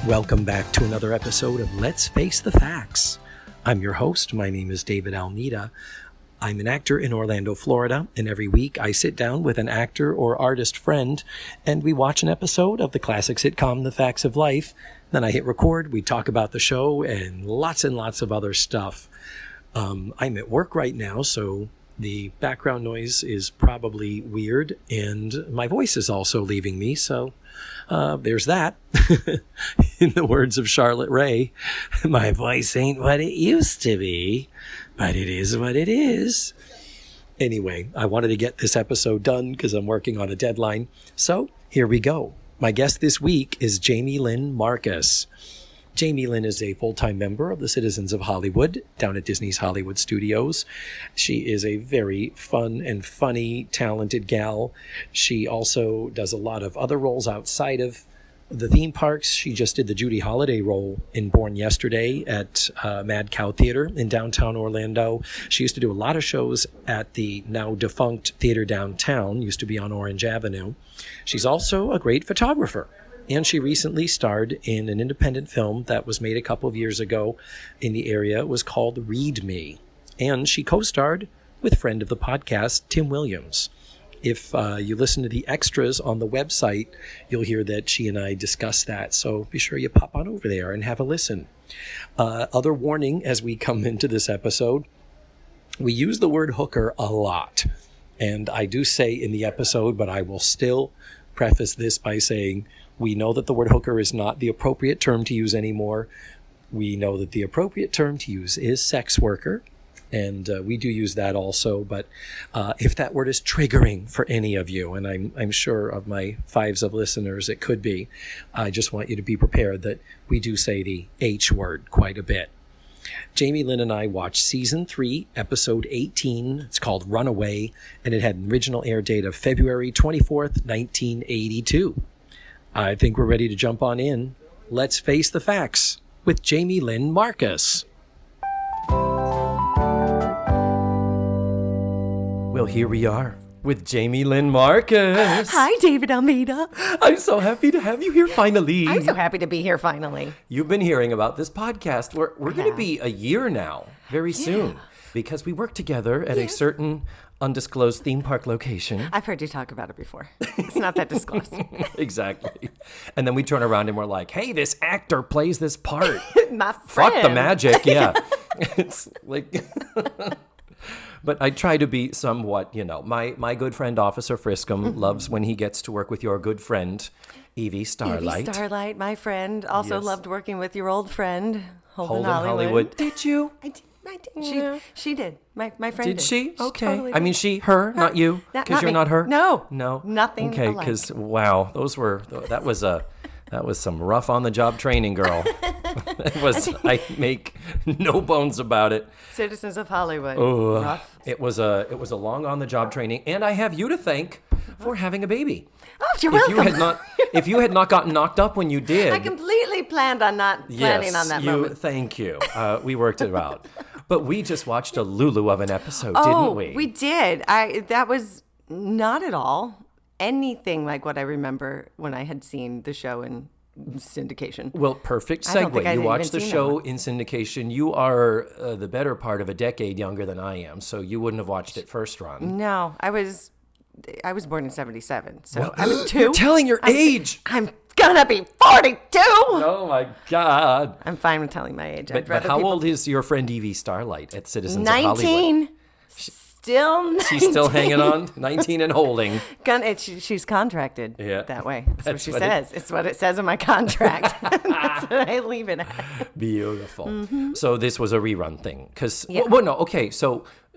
Welcome back to another episode of Let's Face the Facts. I'm your host. My name is David Almeida. I'm an actor in Orlando, Florida, and every week I sit down with an actor or artist friend and we watch an episode of the classic sitcom The Facts of Life. Then I hit record, we talk about the show and lots of other stuff. I'm at work right now, so the background noise is probably weird and my voice is also leaving me, so there's that. In the words of Charlotte Rae, my voice ain't what it used to be, but it is what it is. Anyway, I wanted to get this episode done because I'm working on a deadline. So here we go. My guest this week is Jamie-Lyn Markos. Jamie-Lyn is a full-time member of the Citizens of Hollywood down at Disney's Hollywood Studios. She is a very fun and funny, talented gal. She also does a lot of other roles outside of the theme parks. She just did the Judy Holliday role in Born Yesterday at Mad Cow Theater in downtown Orlando. She used to do a lot of shows at the now defunct theater downtown, used to be on Orange Avenue. She's also a great photographer. And she recently starred in an independent film that was made a couple of years ago in the area. It was called Read Me. And she co-starred with friend of the podcast, Tim Williams. If you listen to the extras on the website, you'll hear that she and I discuss that. So be sure you pop on over there and have a listen. Other warning as we come into this episode, we use the word hooker a lot. And I do say in the episode, but I will still preface this by saying we know that the word hooker is not the appropriate term to use anymore. We know that the appropriate term to use is sex worker. And we do use that also. But if that word is triggering for any of you, and I'm sure of my fives of listeners it could be, I just want you to be prepared that we do say the H word quite a bit. Jamie-Lyn and I watched Season 3, Episode 18. It's called Runaway, and it had an original air date of February 24th, 1982. I think we're ready to jump on in. Let's face the facts with Jamie-Lyn Markos. Well, here we are with Jamie-Lyn Markos. Hi, David Almeida. I'm so happy to have you here finally. I'm so happy to be here finally. You've been hearing about this podcast. We're going to be a year now, very soon, because we work together at a certain undisclosed theme park location. I've heard you talk about it before. It's not that disclosed. Exactly. And then we turn around and we're like, hey, this actor plays this part. My friend. Fuck the magic, yeah. It's like... But I try to be somewhat, my good friend Officer Friskem loves when he gets to work with your good friend, Evie, Starlight. Evie, Starlight, my friend. Also loved working with your old friend, Holden Hollywood. Did you? I did. She did. My friend did. Did she? Okay. Totally I mean, her, not you, because you're not her? No. No? Nothing Okay, because, wow, that was some rough on-the-job training, girl. I make no bones about it. Citizens of Hollywood. Rough. It was a long on-the-job training, and I have you to thank for having a baby. Oh, you're welcome. If you had not gotten knocked up when you did, I completely planned on not planning on that moment. Thank you. We worked it out, but we just watched a Lulu of an episode, didn't we? We did. That was not at all anything like what I remember when I had seen the show in syndication. Well, perfect segue. You watched the show in syndication. You are the better part of a decade younger than I am, so you wouldn't have watched it first run. No, I was born in 1977, so I was 2. You're telling your age. I'm gonna be 42. Oh my God. I'm fine with telling my age. But how old is your friend Evie Starlight at Citizens of Hollywood? 19. Still 19. She's still hanging on? 19 and holding. She's contracted that way. That's what she says. It's what it says in my contract. That's what I leave it at. Beautiful. Mm-hmm. So this was a rerun thing.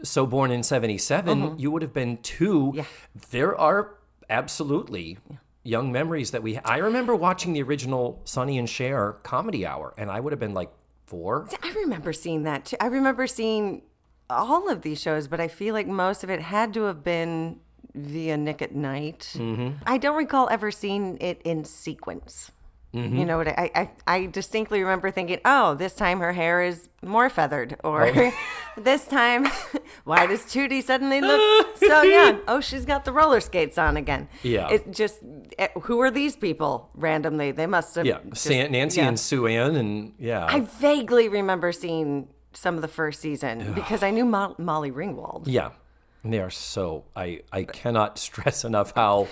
So born in 77, you would have been 2. Yeah. There are absolutely young memories that I remember watching the original Sonny and Cher comedy hour, and I would have been like 4. I remember seeing that too. I remember seeing all of these shows, but I feel like most of it had to have been via Nick at Night. Mm-hmm. I don't recall ever seeing it in sequence. You know what? I distinctly remember thinking, oh, this time her hair is more feathered, or this time, why does Tootie suddenly look so young? Oh, she's got the roller skates on again. Yeah. It just, who are these people randomly? They must have. Yeah, Nancy and Sue Ann, and I vaguely remember seeing some of the first season because I knew Molly Ringwald. Yeah, and they are so. I cannot stress enough how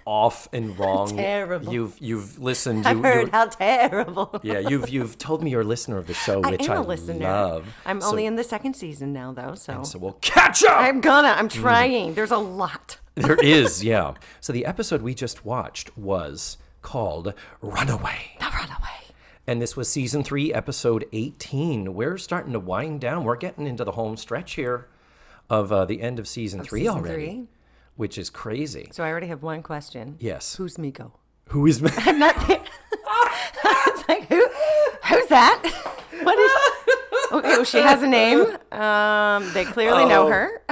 off and wrong. Terrible. You've listened. I've heard how terrible. Yeah, you've told me you're a listener of the show, which I love. I'm only in the second season now, though, so we'll catch up. I'm trying. There's a lot. There is, yeah. So the episode we just watched was called Runaway. The Runaway. And this was season 3, episode 18. We're starting to wind down. We're getting into the home stretch here of the end of season 3 already. Which is crazy. So I already have one question. Yes. Who's Miko? Who is Miko? I'm not there. It's like, who's that? What is... Okay, well, she has a name. They clearly know her.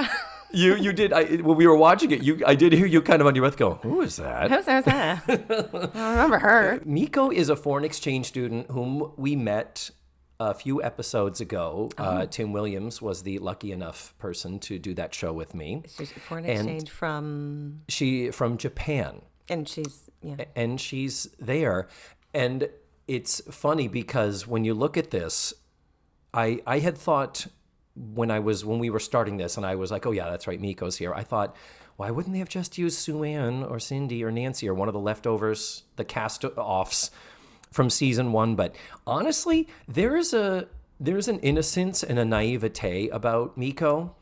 You did. When we were watching it, I did hear you kind of on your breath go, who is that? Who's that? I don't remember her. Miko is a foreign exchange student whom we met a few episodes ago. Tim Williams was the lucky enough person to do that show with me. She's foreign exchange from Japan. And she's there. And it's funny because when you look at this, I had thought when we were starting this, and I was like, oh yeah, that's right, Miko's here. I thought, why wouldn't they have just used Sue Ann or Cindy or Nancy or one of the leftovers, the cast-offs from season 1? But honestly, there's an innocence and a naivete about Miko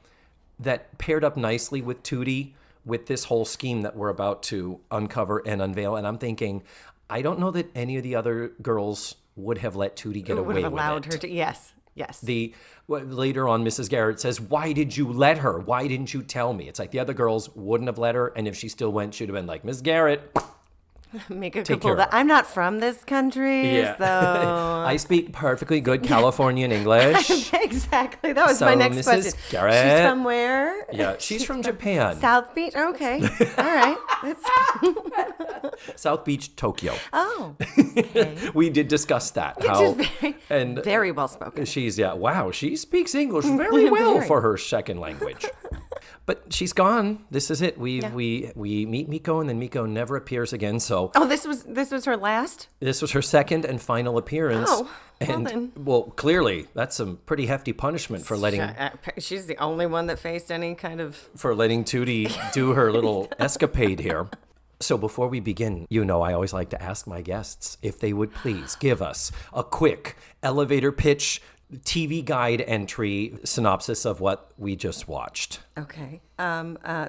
that paired up nicely with Tootie, with this whole scheme that we're about to uncover and unveil. And I'm thinking, I don't know that any of the other girls would have let Tootie get away with it. Would have allowed her to, yes. Later on, Mrs. Garrett says, why did you let her? Why didn't you tell me? It's like the other girls wouldn't have let her. And if she still went, she'd have been like, Miss Garrett, make a couple that. I'm not from this country, so I speak perfectly good Californian English. Exactly. That was my next Mrs. question. Garrett, she's from where? Yeah, she's from Japan. South Beach. Okay. All right. South Beach, Tokyo. Oh. Okay. We did discuss that. Very well spoken. She speaks English very well for her second language. But she's gone. This is it. We meet Miko, and then Miko never appears again. So this was her last? This was her second and final appearance. Oh, well, clearly that's some pretty hefty punishment for letting. She's the only one that faced any kind of for letting Tootie do her little escapade here. So before we begin, I always like to ask my guests if they would please give us a quick elevator pitch, TV guide entry synopsis of what we just watched. Okay.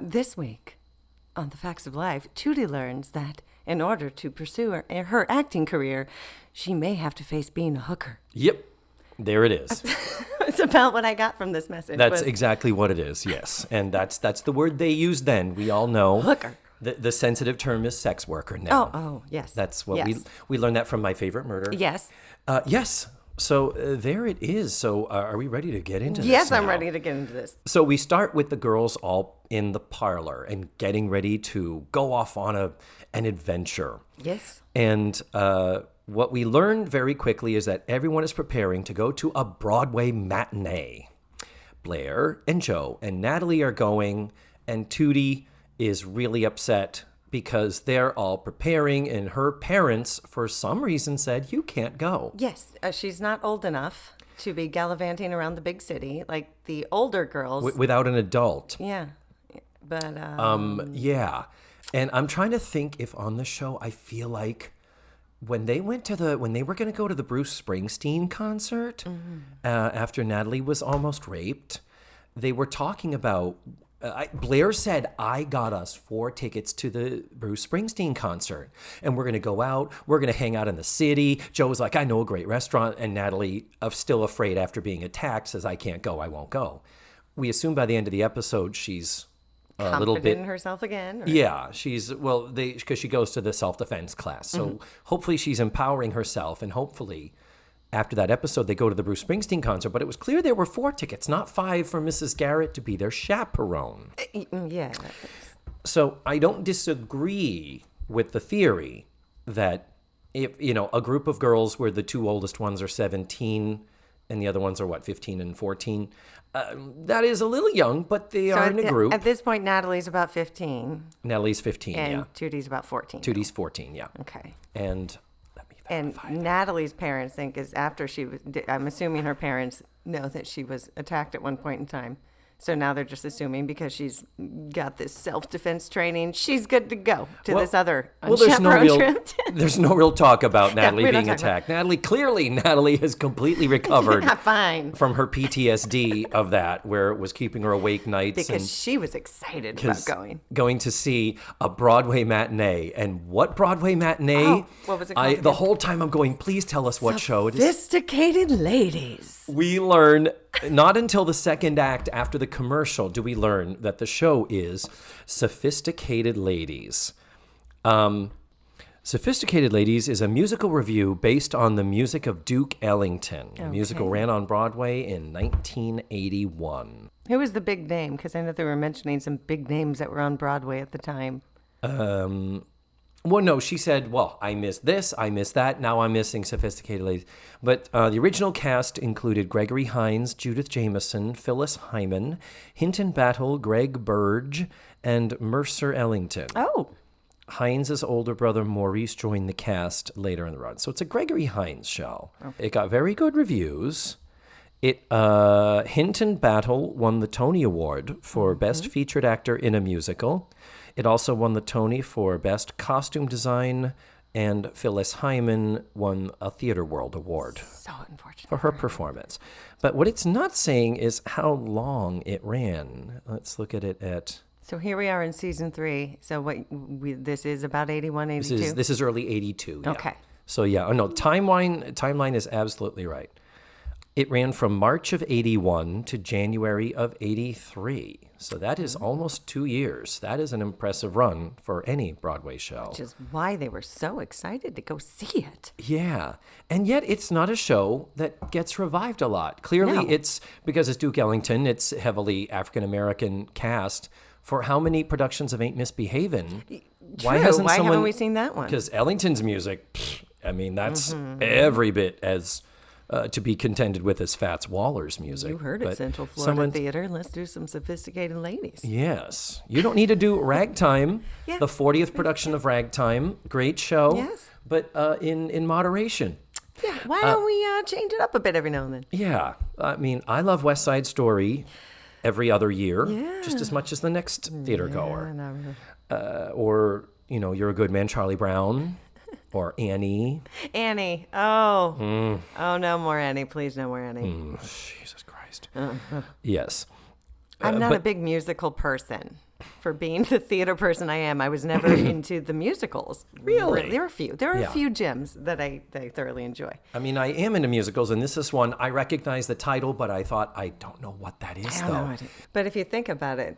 This week on The Facts of Life, Tootie learns that in order to pursue her acting career, she may have to face being a hooker. Yep. There it is. It's about what I got from this message. That's exactly what it is, yes. And that's the word they used then. We all know. Hooker. The sensitive term is sex worker now. Oh, yes. That's what we learned that from My Favorite Murder. Yes. Yes. So there it is. So are we ready to get into this? Yes, now? I'm ready to get into this. So we start with the girls all in the parlor and getting ready to go off on an adventure. Yes. And what we learn very quickly is that everyone is preparing to go to a Broadway matinee. Blair and Joe and Natalie are going, and Tootie is really upset because they're all preparing, and her parents, for some reason, said, you can't go. Yes, she's not old enough to be gallivanting around the big city like the older girls. Without an adult. Yeah, but... Yeah, and I'm trying to think if on the show, I feel like when they were going to go to the Bruce Springsteen concert, after Natalie was almost raped, they were talking about... Blair said, I got us 4 tickets to the Bruce Springsteen concert, and we're going to go out. We're going to hang out in the city. Joe was like, I know a great restaurant. And Natalie, still afraid after being attacked, says, I can't go. I won't go. We assume by the end of the episode, she's a little bit in herself again. Or? Yeah, because she goes to the self-defense class. So hopefully she's empowering herself, and hopefully after that episode, they go to the Bruce Springsteen concert, but it was clear there were 4 tickets, not 5 for Mrs. Garrett to be their chaperone. if, a group of girls where the two oldest ones are 17 and the other ones are 15 and 14. That is a little young, but they are in a group. At this point, Natalie's about 15. Natalie's 15, and Tootie's about 14. Tootie's 14, yeah. Okay. And Natalie's parents think is after I'm assuming her parents know that she was attacked at one point in time. So now they're just assuming because she's got this self-defense training, she's good to go to this other unchaperoned trip. There's no real talk about Natalie being attacked. Natalie has completely recovered from her PTSD of that, where it was keeping her awake nights. Because she was excited about going to see a Broadway matinee. And what Broadway matinee? Oh, what was it called? The whole time I'm going, please tell us what show it is. Sophisticated Ladies. We learn, not until the second act after the commercial do we learn that the show is Sophisticated Ladies. Sophisticated Ladies is a musical review based on the music of Duke Ellington. Okay. The musical ran on Broadway in 1981. Who was the big name? Because I know they were mentioning some big names that were on Broadway at the time. Well, no, she said, I missed this, I missed that, now I'm missing Sophisticated Ladies. But the original cast included Gregory Hines, Judith Jamison, Phyllis Hyman, Hinton Battle, Greg Burge, and Mercer Ellington. Oh. Hines' older brother Maurice joined the cast later in the run. So it's a Gregory Hines show. Okay. It got very good reviews. Hinton Battle won the Tony Award for Best Featured Actor in a Musical. It also won the Tony for Best Costume Design, and Phyllis Hyman won a Theatre World Award. So unfortunate. For her performance. But what it's not saying is how long it ran. Let's look at it at... So here we are in season 3. So this is about 81, 82? This is early 82. Yeah. Okay. So timeline is absolutely right. It ran from March of 81 to January of 83. So that is almost 2 years. That is an impressive run for any Broadway show. Which is why they were so excited to go see it. Yeah. And yet it's not a show that gets revived a lot. Clearly it's because it's Duke Ellington, it's heavily African-American cast. For how many productions of Ain't Misbehavin'? Why haven't we seen that one? Because Ellington's music, that's every bit as... to be contended with as Fats Waller's music. You heard it, Central Florida Theater. Let's do some Sophisticated Ladies. Yes. You don't need to do Ragtime, the 40th production of Ragtime. Great show. Yes. But in moderation. Yeah. Why don't we change it up a bit every now and then? Yeah. I mean, I love West Side Story every other year, just as much as the next theater goer. Not really. Or, You're a Good Man, Charlie Brown. Or Annie. Annie. Oh. Oh, no more Annie. Please, no more Annie. Jesus Christ. Yes. I'm not a big musical person. For being the theater person I am, I was never into the musicals. Really? There are a few. There are a few gems that I thoroughly enjoy. I mean, I am into musicals, and this is one. I recognize the title, but I thought, I don't know what that is, though. But if you think about it,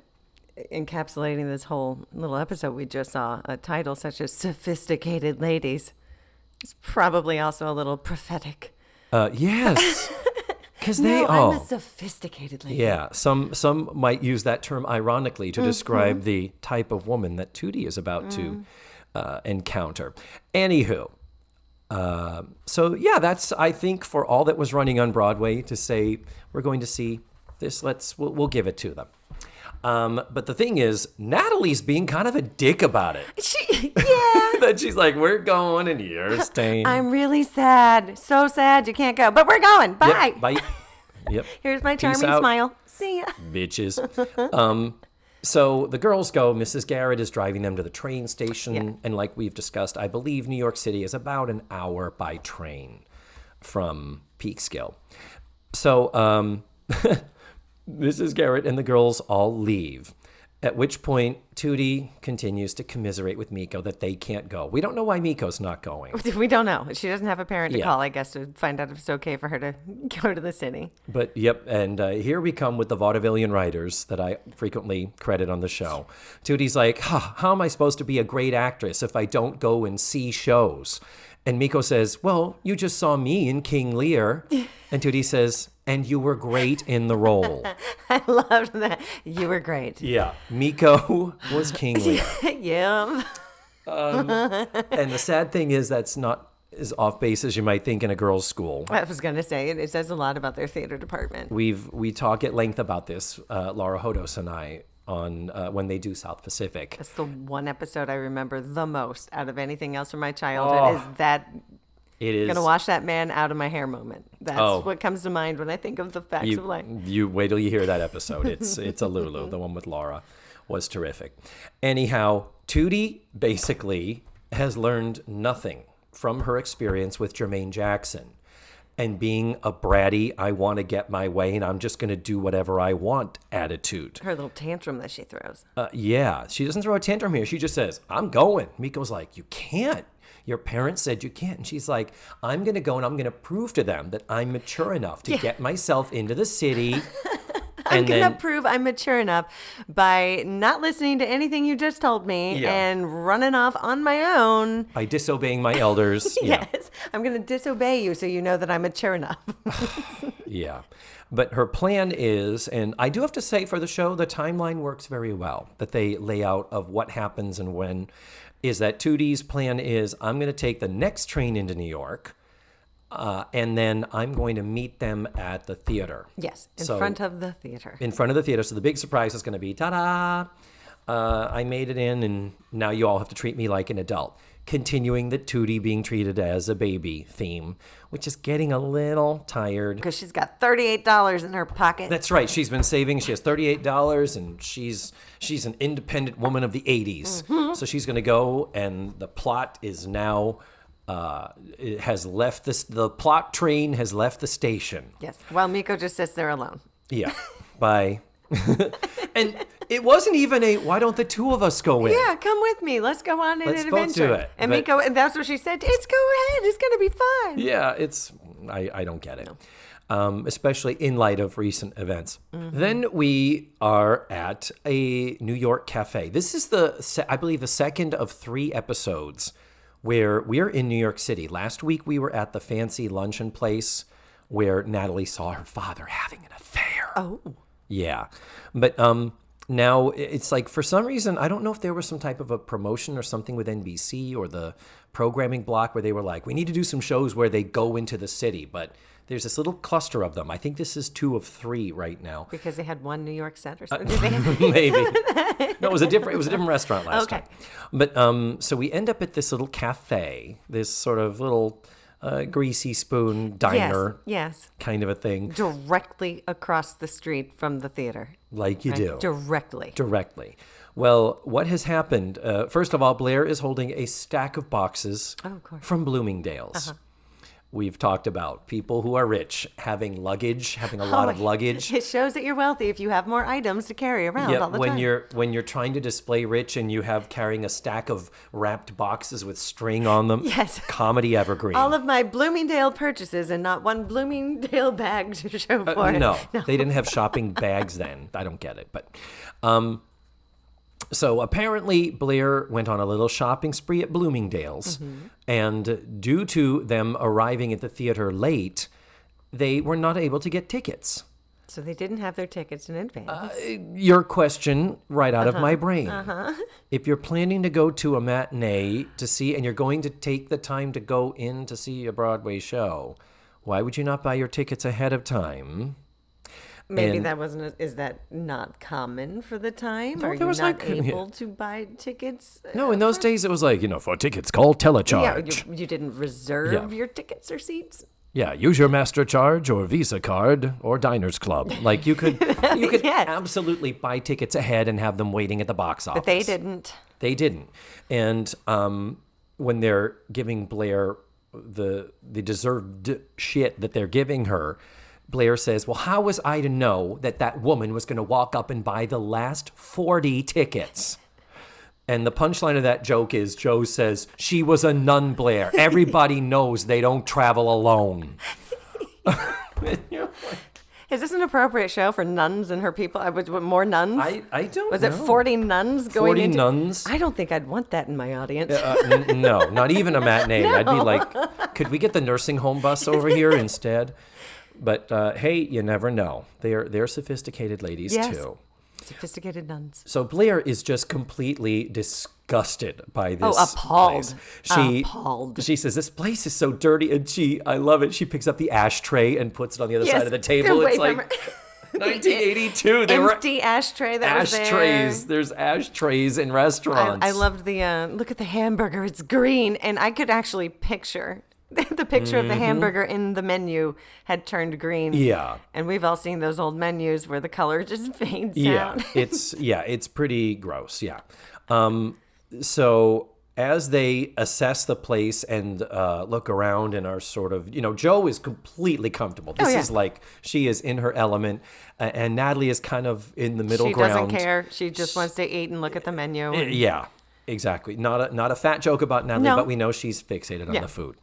encapsulating this whole little episode we just saw, a title such as Sophisticated Ladies is probably also a little prophetic. Yes. Because I'm a sophisticated lady. Yeah, some might use that term ironically to describe the type of woman that Tootie is about to encounter. Anywho, that's, I think, for all that was running on Broadway to say we're going to see this, we'll give it to them. But the thing is, Natalie's being kind of a dick about it. That she's like, we're going and you're staying. I'm really sad. So sad you can't go. But we're going. Bye. Yep, bye. Yep. Here's my charming smile. See ya. Bitches. So the girls go. Mrs. Garrett is driving them to the train station. Yeah. And like we've discussed, I believe New York City is about an hour by train from Peekskill. So Mrs. Garrett and the girls all leave, at which point Tootie continues to commiserate with Miko that they can't go. We don't know why Miko's not going. We don't know. She doesn't have a parent to call, I guess, to find out if it's okay for her to go to the city. But, and here we come with the vaudevillian writers that I frequently credit on the show. Tootie's like, how am I supposed to be a great actress if I don't go and see shows? And Miko says, well, you just saw me in King Lear. And Tootie says, and you were great in the role. I loved that. You were great. Yeah. Miko was King Lear. Yeah. And the sad thing is that's not as off base as you might think in a girls' school. I was going to say, it says a lot about their theater department. We talk at length about this, Laura Hodos and I, on when they do South Pacific. That's the one episode I remember the most out of anything else from my childhood. Is that it is gonna wash that man out of my hair moment. That's what comes to mind when I think of the facts of life. You wait till you hear that episode. It's a Lulu. The one with Laura was terrific. Anyhow, Tootie basically has learned nothing from her experience with Jermaine Jackson and being a bratty, I want to get my way and I'm just going to do whatever I want attitude. Her little tantrum that she throws. Yeah, she doesn't throw a tantrum here. She just says, I'm going. Miko's like, you can't. Your parents said you can't. And she's like, I'm going to go and I'm going to prove to them that I'm mature enough to get myself into the city. I'm going to prove I'm mature enough by not listening to anything you just told me and running off on my own. By disobeying my elders. Yes. I'm going to disobey you so you know that I'm mature enough. Yeah. But her plan is, and I do have to say for the show, the timeline works very well, that they lay out of what happens and when, is that 2D's plan is, I'm going to take the next train into New York, and then I'm going to meet them at the theater. Yes, in front of the theater. In front of the theater. So the big surprise is going to be, ta-da, I made it in, and now you all have to treat me like an adult. Continuing the Tootie being treated as a baby theme, which is getting a little tired. Because she's got $38 in her pocket. That's right. She's been saving. She has $38, and she's an independent woman of the 80s. Mm-hmm. So she's going to go, and the plot is now... it has left the plot train has left the station. Yes. While Miko just sits there alone. Yeah. Bye. And it wasn't even why don't the two of us go in? Yeah, come with me. Let's go on an adventure. Let's both do it. And Miko, and that's what she said. It's go ahead. It's going to be fun. Yeah, I don't get it. No. Especially in light of recent events. Mm-hmm. Then we are at a New York cafe. This is I believe the second of 3 episodes where we're in New York City. Last week we were at the fancy luncheon place where Natalie saw her father having an affair. Oh. Yeah. But now it's like, for some reason, I don't know if there was some type of a promotion or something with NBC or the programming block where they were like, we need to do some shows where they go into the city. But there's this little cluster of them. I think this is 2 of 3 right now. Because they had one New York set or something. Maybe. No, it was a different restaurant last time. But so we end up at this little cafe, this sort of little greasy spoon diner kind of a thing. Directly across the street from the theater. Like you do. Directly. Well, what has happened? First of all, Blair is holding a stack of boxes from Bloomingdale's. Uh-huh. We've talked about people who are rich having a lot of luggage. It shows that you're wealthy if you have more items to carry around all the time. When you're trying to display rich and you have carrying a stack of wrapped boxes with string on them. Yes. Comedy evergreen. All of my Bloomingdale purchases and not one Bloomingdale bag to show for it. No, they didn't have shopping bags then. I don't get it. But so apparently Blair went on a little shopping spree at Bloomingdale's, and due to them arriving at the theater late, they were not able to get tickets. So they didn't have their tickets in advance. Your question right out of my brain. If you're planning to go to a matinee to see, and you're going to take the time to go in to see a Broadway show, why would you not buy your tickets ahead of time? Maybe that wasn't. Is that not common for the time? No, Are you not able to buy tickets? No, in those days it was like, for tickets, call Telecharge. Yeah, you didn't reserve your tickets or seats? Yeah, use your Mastercharge or Visa card or Diners Club. Like you could absolutely buy tickets ahead and have them waiting at the box office. But they didn't. They didn't. And when they're giving Blair the deserved shit that they're giving her, Blair says, well, how was I to know that woman was going to walk up and buy the last 40 tickets? And the punchline of that joke is Joe says, she was a nun, Blair. Everybody knows they don't travel alone. Is this an appropriate show for nuns and her people? More nuns? I don't know. Was it 40 nuns going 40 nuns? I don't think I'd want that in my audience. No, not even a matinee. No. I'd be like, could we get the nursing home bus over here instead? But hey, you never know. They're sophisticated ladies too. Sophisticated nuns. So Blair is just completely disgusted by this. Appalled. Place. Appalled. She says, this place is so dirty. And I love it. She picks up the ashtray and puts it on the other side of the table. It's like 1982. They were empty ashtray that was there. Ashtrays. There's ashtrays in restaurants. I loved the, look at the hamburger. It's green. And I could actually picture the picture of the hamburger in the menu had turned green. Yeah. And we've all seen those old menus where the color just fades out. It's pretty gross. Yeah. So as they assess the place and look around and are sort of, Joe is completely comfortable. This is like she is in her element, and Natalie is kind of in the middle ground. She doesn't care. She just wants to eat and look at the menu. Yeah, exactly. Not a fat joke about Natalie, but we know she's fixated on the food.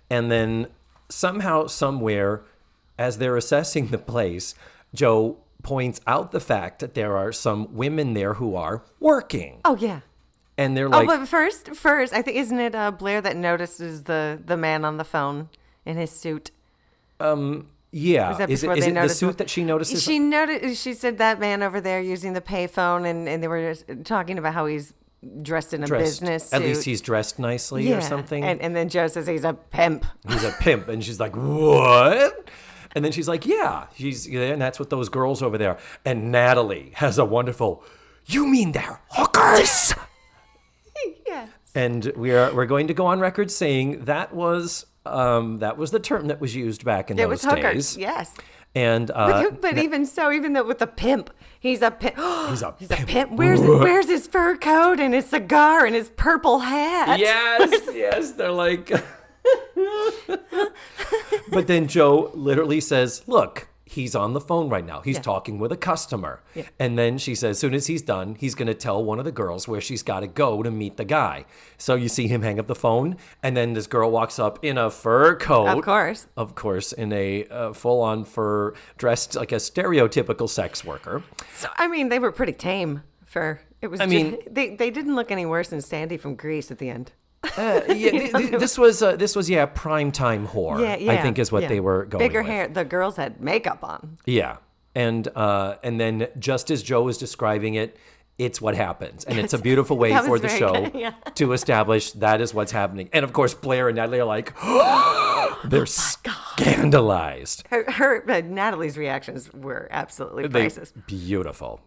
And then somehow, somewhere, as they're assessing the place, Joe points out the fact that there are some women there who are working. Oh, yeah. And they're like... Oh, but first, I think, isn't it Blair that notices the man on the phone in his suit? Yeah. Is it the suit that she notices? She said that man over there using the payphone, and they were just talking about how he's dressed in a business suit. At least he's dressed nicely or something. And then Joe says he's a pimp. He's a pimp. And she's like, what? And then she's like, yeah. And that's what those girls over there. And Natalie has a wonderful, you mean they're hookers? Yes. And we're going to go on record saying that was the term that was used back in those days. It was hookers, yes. And but even so, even though with the pimp, he's a pimp. He's a pimp. Where's his fur coat and his cigar and his purple hat? Yes. They're like. But then Joe literally says, "Look, he's on the phone right now. He's talking with a customer." Yeah. And then she says, as soon as he's done, he's going to tell one of the girls where she's got to go to meet the guy. So you see him hang up the phone, and then this girl walks up in a fur coat. Of course, in a full-on fur, dressed like a stereotypical sex worker. So, I mean, they were pretty tame for... It was. They didn't look any worse than Sandy from Grease at the end. This was primetime whore. I think is what they were going Bigger with. hair. The girls had makeup on. Yeah, and then just as Joe is describing it, it's what happens, and it's a beautiful way for the show to establish that is what's happening. And of course, Blair and Natalie are like, they're scandalized. Her Natalie's reactions were absolutely priceless. Beautiful,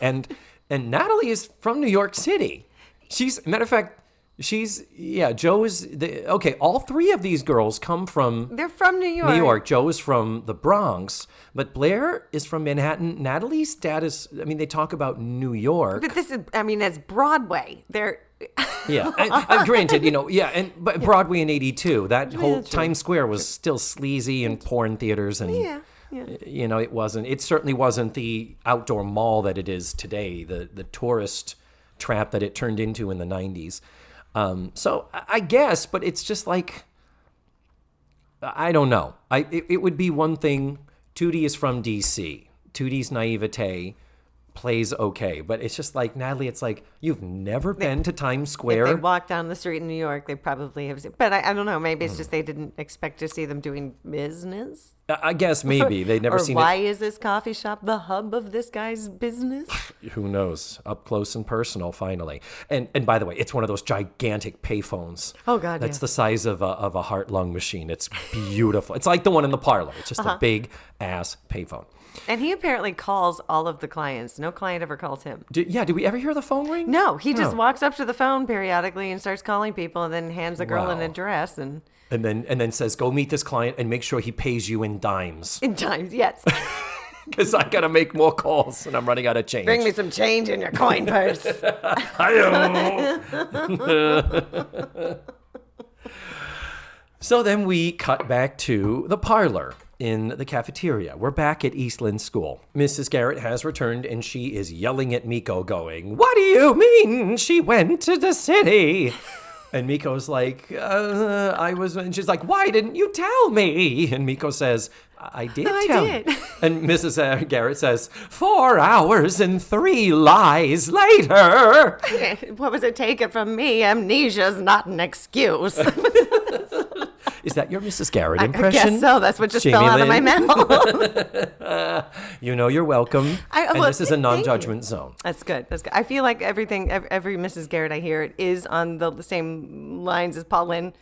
and Natalie is from New York City. Matter of fact. Joe is, all three of these girls come from... They're from New York. Joe is from the Bronx, but Blair is from Manhattan. Natalie's dad is, they talk about New York. But this is, it's Broadway. They're... Granted, but Broadway in 82, that whole Times Square was still sleazy and porn theaters and... it certainly wasn't the outdoor mall that it is today, the tourist trap that it turned into in the 90s. So I guess, but it's just like, I don't know. It would be one thing. Tootie is from DC. Tootie's naivete plays okay, but it's just like, Natalie, it's like, you've never been to Times Square. If they walk down the street in New York, they probably have seen, but I don't know, maybe it's just they didn't expect to see them doing business. I guess maybe they'd never seen it. Or why is this coffee shop the hub of this guy's business? Who knows? Up close and personal, finally. And by the way, it's one of those gigantic payphones. Oh God, that's the size of a heart-lung machine. It's beautiful. It's like the one in the parlor. It's just a big ass payphone. And he apparently calls all of the clients. No client ever calls him. Did we ever hear the phone ring? No, he just walks up to the phone periodically and starts calling people, and then hands the girl an address and then says, "Go meet this client and make sure he pays you in dimes." In dimes, yes. Because I gotta make more calls and I'm running out of change. Bring me some change in your coin purse. So then we cut back to the parlor in the cafeteria. We're back at Eastland School. Mrs. Garrett has returned and she is yelling at Miko going, "What do you mean she went to the city?" And Miko's like, and she's like, "Why didn't you tell me?" And Miko says, I did tell you. And Mrs. Garrett says, 4 hours and 3 lies later. What was it taken from me? Amnesia's not an excuse. Is that your Mrs. Garrett I impression? guess so. That's what just fell out of my mouth. You're welcome. And this is a non-judgment zone. That's good. That's good. I feel like every Mrs. Garrett I hear it is on the same lines as Paul Lynde.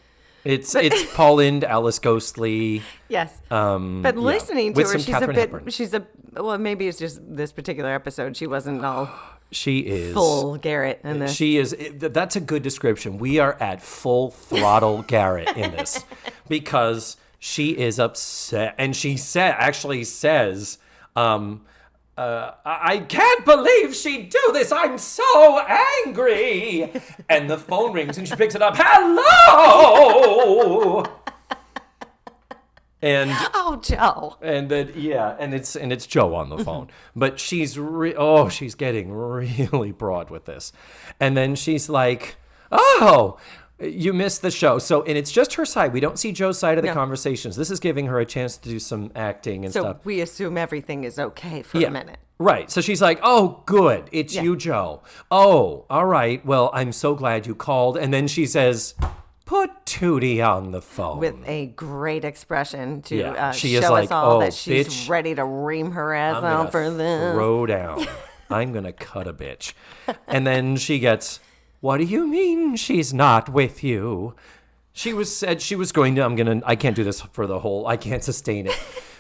It's Paul Lynde, Alice Ghostley. Yes. But listening to her, she's maybe it's just this particular episode. She wasn't all she is full Garrett in this. She is. That's a good description. We are at full throttle Garrett in this because she is upset. And she actually says, I can't believe she'd do this. I'm so angry. And the phone rings and she picks it up. Hello. And Joe. And then and it's Joe on the phone. But she's she's getting really broad with this. And then she's like, "Oh, you missed the show." So, and it's just her side. We don't see Joe's side of the conversations. This is giving her a chance to do some acting and stuff. So we assume everything is okay for a minute. Right. So she's like, "Oh, good. It's you, Joe. Oh, all right. Well, I'm so glad you called." And then she says, "Put Tootie on the phone." With a great expression to she show is like, us all that bitch, she's ready to ream her ass I'm out for this. Throw down. I'm going to cut a bitch. And then she gets, "What do you mean she's not with you?" She said she was going to, I can't do this for the whole, I can't sustain it.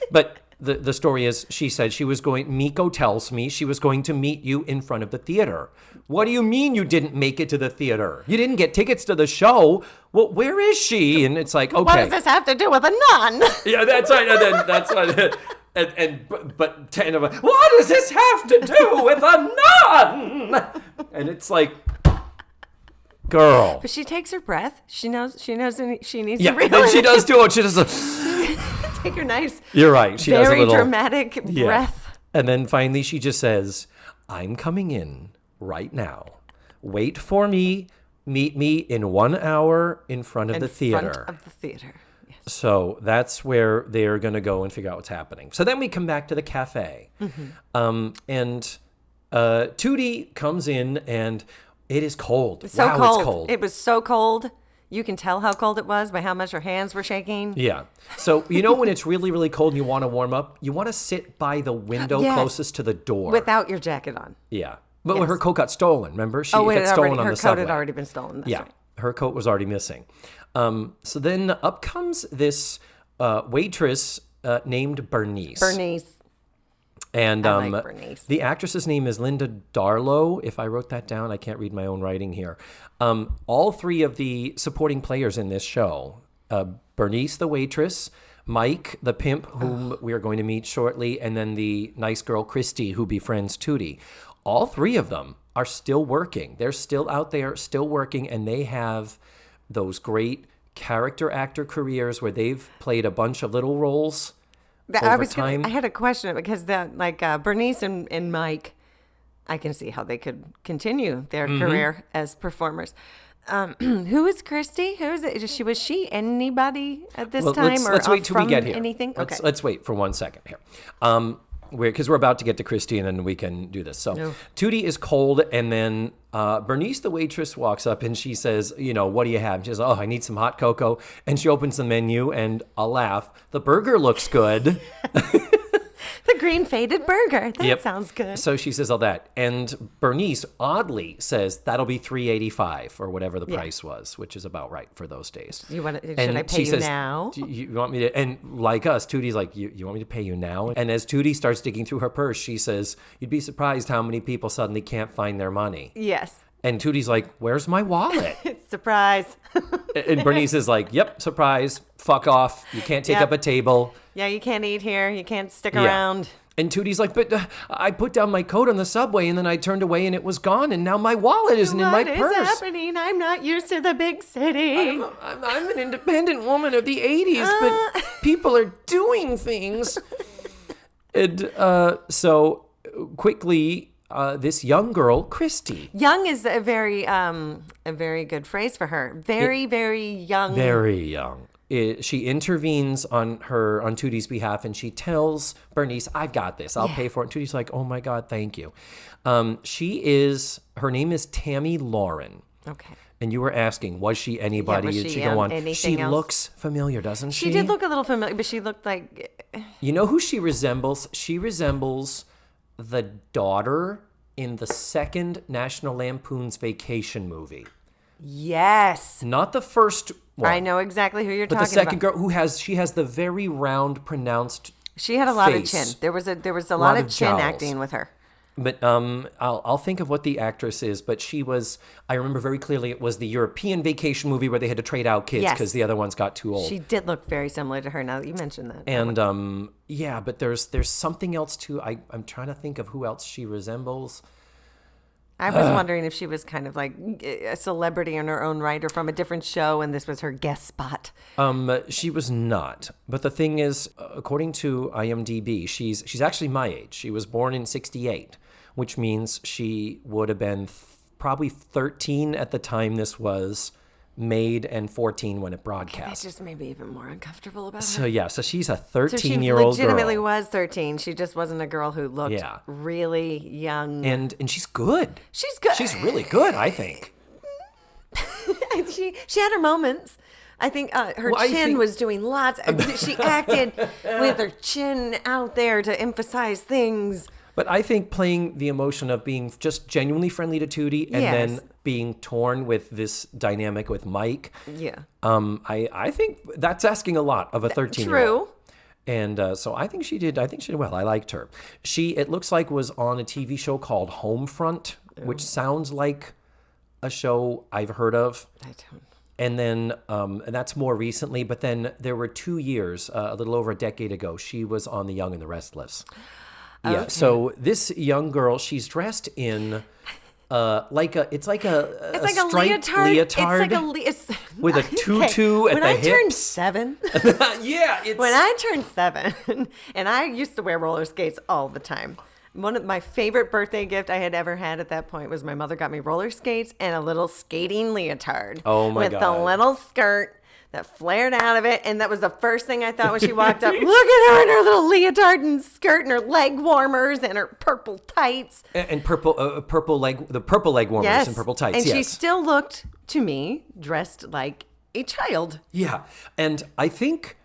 But the story is, she said Miko tells me she was going to meet you in front of the theater. What do you mean you didn't make it to the theater? You didn't get tickets to the show. Well, where is she? And it's like, okay. What does this have to do with a nun? Yeah, that's right. And then that's right. But 10 of them, what does this have to do with a nun? And it's like, girl. But she takes her breath. She knows she needs to and then she does too. She does take her nice. You're right. She does a little dramatic breath. And then finally she just says, "I'm coming in right now. Wait for me. Meet me in 1 hour in front of the theater." In front of the theater. Yes. So that's where they're going to go and figure out what's happening. So then we come back to the cafe. And Tootie comes in and it is cold. It's so wow, cold. It's cold. It was so cold. You can tell how cold it was by how much her hands were shaking. Yeah. So, when it's really, really cold and you want to warm up, you want to sit by the window closest to the door. Without your jacket on. Yeah. But her coat got stolen, remember? She got stolen on the subway. Her coat had already been stolen. That's right. Her coat was already missing. So then up comes this waitress named Bernice. And I like Bernice. The actress's name is Lynde Darlow. If I wrote that down, I can't read my own writing here. All three of the supporting players in this show, Bernice, the waitress, Mike, the pimp, whom we are going to meet shortly, and then the nice girl, Christy, who befriends Tootie. All three of them are still working. They're still out there, still working, and they have those great character actor careers where they've played a bunch of little roles. I had a question because Bernice and Mike, I can see how they could continue their career as performers. Who is Christy? Who is it? Was she anybody at this time? Let's wait till we get here. Anything? Okay. Let's wait for 1 second here. Because we're about to get to Christy and then we can do this. So Tootie is cold, and then Bernice, the waitress, walks up and she says, "What do you have?" She says, "Oh, I need some hot cocoa." And she opens the menu and I'll laugh. The burger looks good. The green faded burger. That sounds good. So she says all that. And Bernice oddly says that'll be $3.85 or whatever the price was, which is about right for those days. Should I pay you now? You want me to? And like us, Tootie's like, you want me to pay you now? And as Tootie starts digging through her purse, she says, "You'd be surprised how many people suddenly can't find their money." Yes. And Tootie's like, "Where's my wallet?" Surprise. And Bernice is like, "Yep, surprise. Fuck off. You can't take up a table. Yeah, you can't eat here. You can't stick around." And Tootie's like, "But I put down my coat on the subway and then I turned away and it was gone and now my wallet isn't in my purse. What is happening? I'm not used to the big city. I'm an independent woman of the 80s, but people are doing things." And so quickly, this young girl, Christy. Young is a very good phrase for her. Very young. Very young. She intervenes on Tootie's behalf, and she tells Bernice, "I've got this. I'll pay for it." And Tootie's like, "Oh my God, thank you." Her name is Tammy Lauren. Okay. And you were asking, was she anybody? was Did she, she go on? anything She else? looks familiar, doesn't she? She did look a little familiar, but she looked like... You know who she resembles? She resembles the daughter in the second National Lampoon's Vacation movie. Yes. Not the first one. I know exactly who you're But talking the second about. girl she has the very round, pronounced She had a lot of face. chin. There was a lot of chin jowls. acting with her. But I'll think of what the actress is. But she was, I remember very clearly, it was the European Vacation movie where they had to trade out kids Yes. because the other ones got too old. She did look very similar to her now that you mentioned that. And yeah, but there's something else too. I'm trying to think of who else she resembles. I was wondering if she was kind of like a celebrity in her own right or from a different show and this was her guest spot. She was not. But the thing is, according to IMDb, she's actually my age. She was born in 1968, which means she would have been probably 13 at the time this was made and 14 when it broadcast. That just made me even more uncomfortable about her. So yeah, so she's a So she 13-year-old legitimately girl. was 13. She just wasn't a girl who looked really young. And she's good. She's good. She's really good, I think. she had her moments. I think her Well, I chin think- was doing lots. She acted with her chin out there to emphasize things. But I think playing the emotion of being just genuinely friendly to Tootie and Yes. then being torn with this dynamic with Mike. Yeah. I think that's asking a lot of a 13-year-old. True. And so I think she did well. I liked her. She, it looks like, was on a TV show called Homefront, which sounds like a show I've heard of. I don't. And then, and that's more recently, but then there were 2 years, a little over a decade ago, she was on The Young and the Restless. Yeah, so this young girl, she's dressed in it's like a striped leotard. leotard It's with a tutu at when the I turned hips. 7, Yeah, it's when I turned 7, and I used to wear roller skates all the time. One of my favorite birthday gift I had ever had at that point was my mother got me roller skates and a little skating leotard. Oh my with God. the little skirt that flared out of it, and that was the first thing I thought when she walked up. Look at her in her little leotard and skirt and her leg warmers and her purple tights. and purple leg warmers Yes, and purple tights. and yes. she still looked to me dressed like a child. Yeah, and I think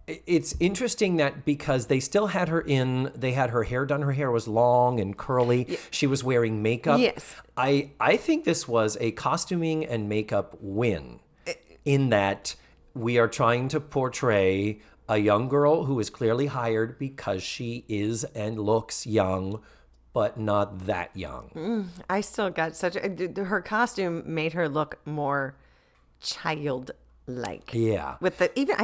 it's interesting that because they still had her they had her hair done. Her hair was long and curly. She was wearing makeup. Yes. I think this was a costuming and makeup win in that we are trying to portray a young girl who is clearly hired because she is and looks young, but not that young. I still got her costume made her look more childlike. Yeah. With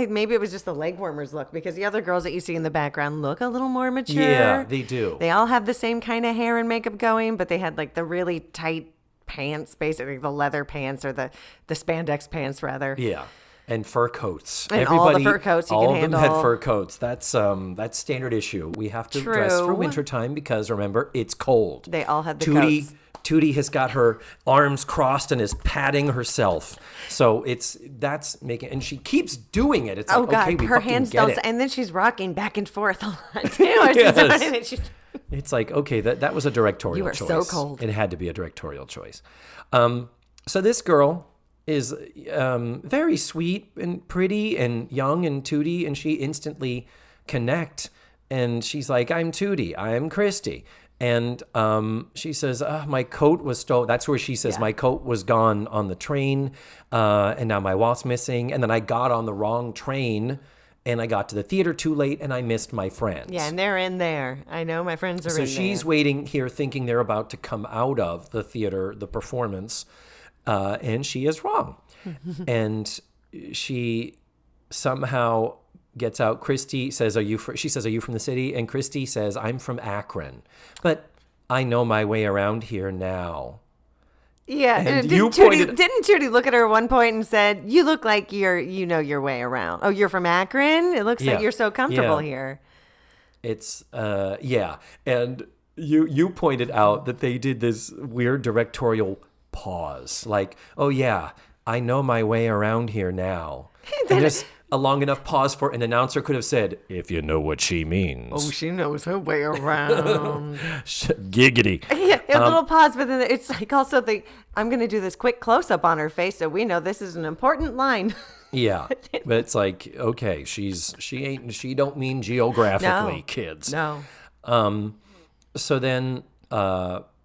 maybe it was just the leg warmers look, because the other girls that you see in the background look a little more mature. Yeah, they do. They all have the same kind of hair and makeup going, but they had like the really tight pants, basically the leather pants or the spandex pants rather. Yeah. And fur coats. And all the fur coats you can all of them had handle. fur coats. That's standard issue. We have to dress for True. wintertime because remember, it's cold. They all had the Tootie, coats. Tootie has got her arms crossed and is patting herself. So that's making, and she keeps doing it. It's Oh like, God, okay, we her fucking hands get don't, it. and then she's rocking back and forth a lot too. Yes. It's like, okay, that was a directorial You are choice. so cold. It had to be a directorial choice. So this girl is very sweet and pretty and young and Tootie, and she instantly connect. And she's like, I'm Tootie, I'm Christy. And she says, my coat was stolen. That's where she says, my coat was gone on the train, and now my wallet's missing. And then I got on the wrong train, and I got to the theater too late, and I missed my friends. Yeah, and they're in there. I know my friends are in there. So she's waiting here thinking they're about to come out of the theater, the performance, and she is wrong. And she somehow gets out. Christy says, she says, are you from the city? And Christy says, I'm from Akron, but I know my way around here now. Yeah, And didn't you Tootie look at her at one point and said, "You look like you know your way around." Oh, you're from Akron. It looks Yeah. like you're so comfortable Yeah. here. It's yeah. And you pointed out that they did this weird directorial pause. Like, oh yeah, I know my way around here now. And just a long enough pause for an announcer could have said, if you know what she means. Oh, she knows her way around. Giggity. Yeah, A little pause, but then it's like also I'm going to do this quick close-up on her face so we know this is an important line. Yeah, but it's like, okay, she don't mean geographically, No. kids. No. So then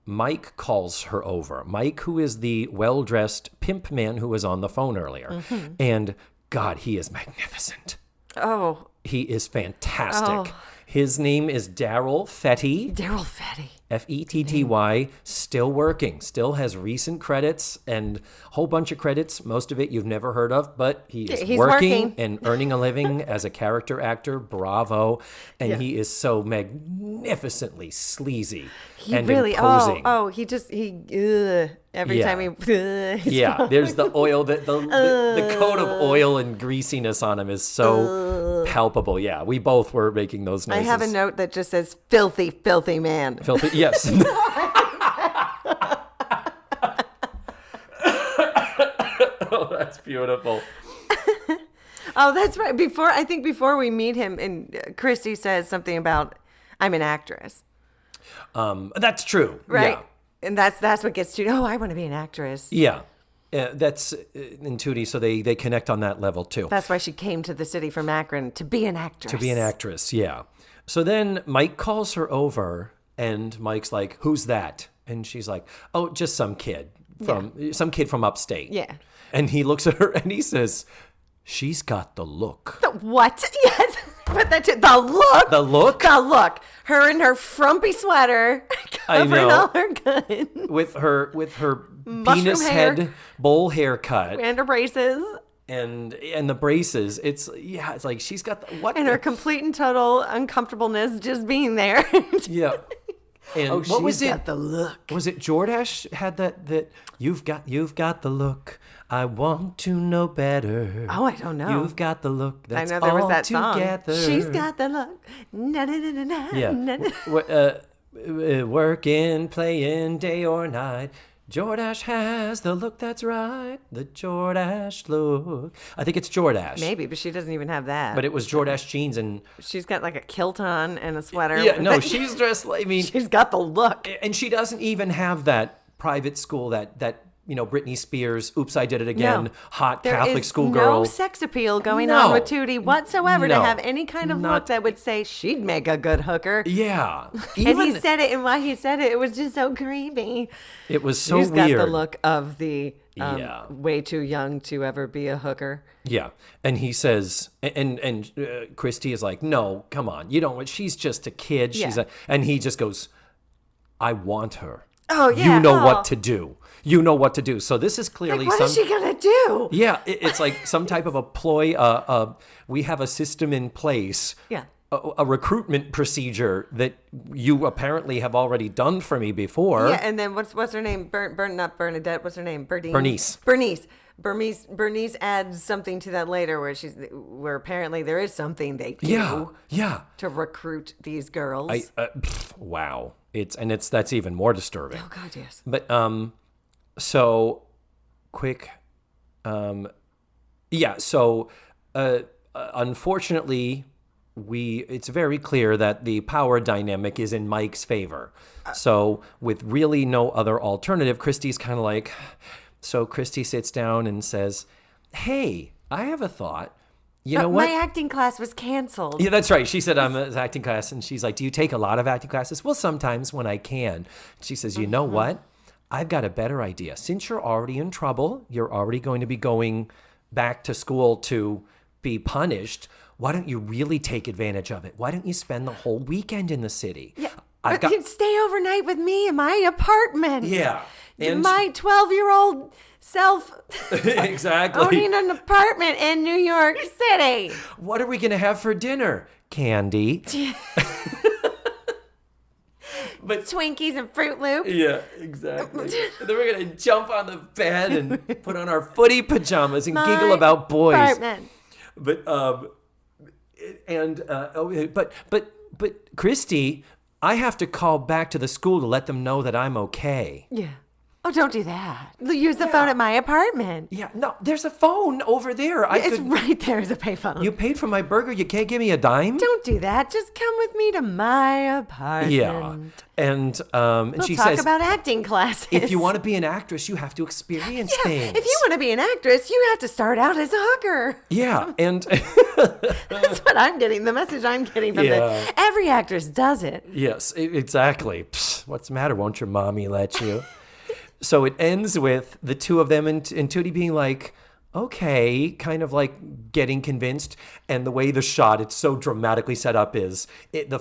Mike calls her over. Mike, who is the well-dressed pimp man who was on the phone earlier. Mm-hmm. And God, he is magnificent. Oh. He is fantastic. Oh. His name is Darrell Fetty. Darrell Fetty. Fetty, still working, still has recent credits and a whole bunch of credits. Most of it you've never heard of, but he's working and earning a living as a character actor. Bravo. And he is so magnificently sleazy and imposing. Every time he... There's the oil, the coat of oil and greasiness on him is so palpable. Yeah, we both were making those noises. I have a note that just says, filthy, filthy man. Filthy, yes. Oh, that's beautiful. Oh, that's right. Before we meet him, and Christy says something about, I'm an actress. That's true. Right? Yeah. And that's what gets to, I want to be an actress. Yeah. That's in Tootie, so they connect on that level too. That's why she came to the city from Akron, to be an actress. To be an actress, yeah. So then Mike calls her over, and Mike's like, "Who's that?" And she's like, "Oh, just some kid from upstate." Yeah. And he looks at her and he says, "She's got the look." What? Yes. But that's it. The look. The look? The look. Her in her frumpy sweater, covering all her guns. With her Mushroom penis hair. head bowl haircut. And her braces. And the braces. It's like she's got what? And her complete and total uncomfortableness just being there. Yeah. And what was it? Got the look. Was it Jordache had that you've got the look. I want to know better. Oh, I don't know. You've got the look. That's I know there was that together. song. She's got the look. Na, na, na, na, na, Yeah. na, na. Working, playing, day or night. Jordache has the look that's right. The Jordache look. I think it's Jordache. Maybe, but she doesn't even have that. But it was Jordache jeans and... She's got like a kilt on and a sweater. Yeah, no, she's dressed like... I mean... She's got the look. And she doesn't even have that private school, that Britney Spears, oops, I did it again, No. hot There Catholic is schoolgirl. no sex appeal going No. on with Tootie whatsoever to No. have any kind of look that would say she'd make a good hooker. Yeah. And he said it, and why he said it was just so creepy. It was so She's weird. got the look of the Yeah. way too young to ever be a hooker. Yeah. And he says, and Christy is like, no, come on. You don't, she's just a kid. Yeah. And he just goes, I want her. Oh, yeah. You know what to do. You know what to do. So this is clearly What is she going to do? Yeah, it's like some type of a ploy. We have a system in place. Yeah. A recruitment procedure that you apparently have already done for me before. Yeah, and then what's her name? Not Bernadette. What's her name? Bernice. Bernice adds something to that later, where apparently there is something they do. Yeah. To recruit these girls. Wow. That's even more disturbing. Oh God, yes. But so quick. So unfortunately, it's very clear that the power dynamic is in Mike's favor. So with really no other alternative, Christy's kind of like, so Christy sits down and says, hey, I have a thought. You know what? My acting class was canceled. Yeah, that's right. She said, I'm an acting class. And she's like, do you take a lot of acting classes? Well, sometimes when I can. She says, you know what? I've got a better idea. Since you're already in trouble, you're already going to be going back to school to be punished. Why don't you really take advantage of it? Why don't you spend the whole weekend in the city? Yeah. Stay overnight with me in my apartment. Yeah. And my 12-year-old self exactly owning an apartment in New York City. What are we going to have for dinner? Candy. But Twinkies and Fruit Loops. Yeah, exactly. And then we're going to jump on the bed and put on our footy pajamas and giggle about boys. Apartment. But Christy, I have to call back to the school to let them know that I'm okay. Yeah. Oh, don't do that. Use the phone at my apartment. Yeah, no, there's a phone over there. It's right there as a payphone. You paid for my burger. You can't give me a dime? Don't do that. Just come with me to my apartment. Yeah. And she talk says, about acting classes. if you want to be an actress, you have to experience things. If you want to be an actress, you have to start out as a hooker. Yeah, and That's what I'm getting. The message I'm getting from this. Every actress does it. yes, exactly. Psst, what's the matter? Won't your mommy let you? So it ends with the two of them and Tootie being like, okay, kind of like getting convinced. And the way the shot, it's so dramatically set up is the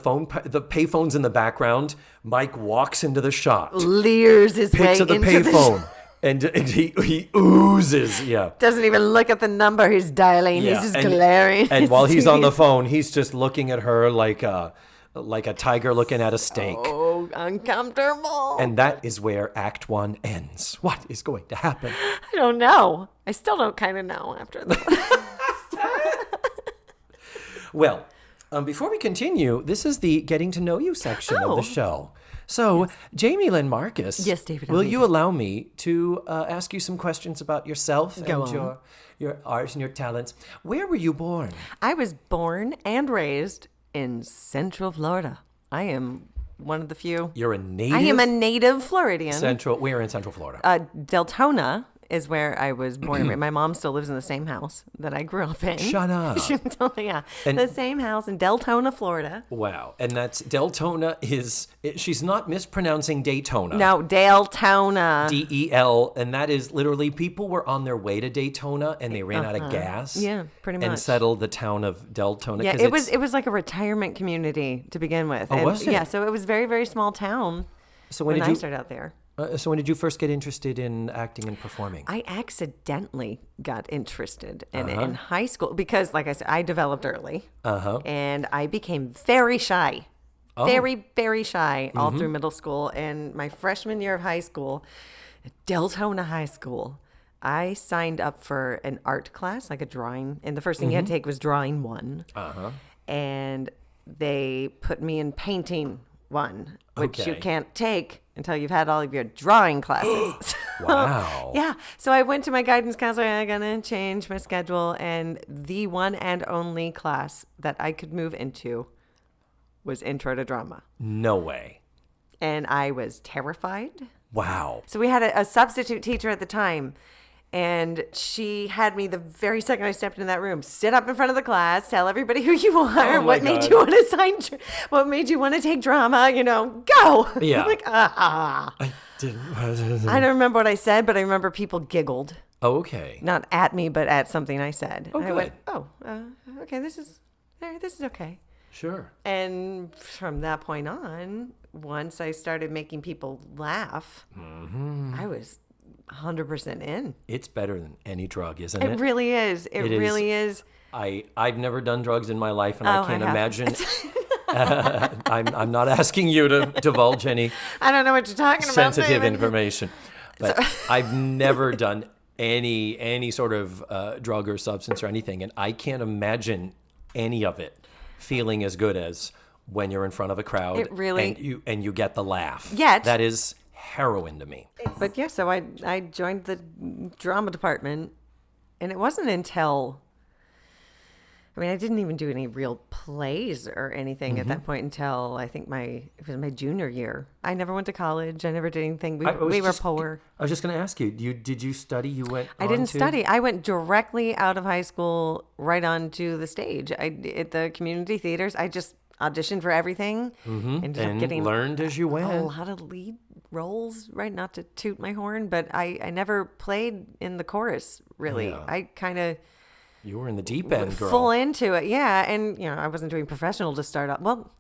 payphone's in the background. Mike walks into the shot. Lears his way picks up the into payphone. And he oozes, Doesn't even look at the number he's dialing. Yeah. He's just glaring. And while he's on the phone, he's just looking at her like a tiger looking at a steak. Oh, uncomfortable. And that is where Act 1 ends. What is going to happen? I don't know. I still don't kind of know after that. Well, before we continue, this is the getting to know you section of the show. So, Jamie-Lyn Markos. Yes, David. Will you allow me to ask you some questions about yourself and your art and your talents? Where were you born? I was born and raised in Central Florida. I am one of the few. You're a native? I am a native Floridian. Where in Central Florida? Deltona is where I was born and raised. My mom still lives in the same house that I grew up in. Shut up. Yeah. And the same house in Deltona, Florida. Wow. And that's Deltona she's not mispronouncing Daytona. No, Deltona. DEL. And that is literally people were on their way to Daytona and they ran out of gas. Yeah, pretty much. And settled the town of Deltona. Yeah, it was like a retirement community to begin with. Oh, was it? Yeah, so it was very, very small town when I started out there. So when did you first get interested in acting and performing? I accidentally got interested in high school because, like I said, I developed early. And I became very shy. Very, very shy all through middle school. And my freshman year of high school, at Deltona High School, I signed up for an art class, like a drawing. And the first thing you had to take was drawing 1. And they put me in painting 1, which you can't take until you've had all of your drawing classes. Wow. Yeah. So I went to my guidance counselor and I'm going to change my schedule. And the one and only class that I could move into was Intro to Drama. No way. And I was terrified. Wow. So we had a substitute teacher at the time. And she had me the very second I stepped into that room, sit up in front of the class, tell everybody who you are, what made you want to what made you want to take drama, go. Yeah. I'm like, I didn't. I don't remember what I said, but I remember people giggled. Oh, okay. Not at me, but at something I said. Oh, and good. I went, okay, this is okay. Sure. And from that point on, once I started making people laugh, I was 100% in. It's better than any drug, isn't it? It really is. It really is. I've never done drugs in my life, and I can't imagine. I'm not asking you to divulge any. I don't know what you're talking about. Sensitive information, but I've never done any sort of drug or substance or anything, and I can't imagine any of it feeling as good as when you're in front of a crowd. It really and you get the laugh. Yet that is heroin to me. But yeah, so I joined the drama department, and it wasn't until, I didn't even do any real plays or anything at that point until I think it was my junior year. I never went to college. I never did anything. We were poor. I was just going to ask you, did you study? You went I didn't study. I went directly out of high school right onto the stage. At the community theaters, I just auditioned for everything. Ended up getting learned as you went. A lot of lead roles, right? Not to toot my horn, but I never played in the chorus, really. Yeah. I kind of... You were in the deep end, girl. Full into it, yeah. And, I wasn't doing professional to start up. Well,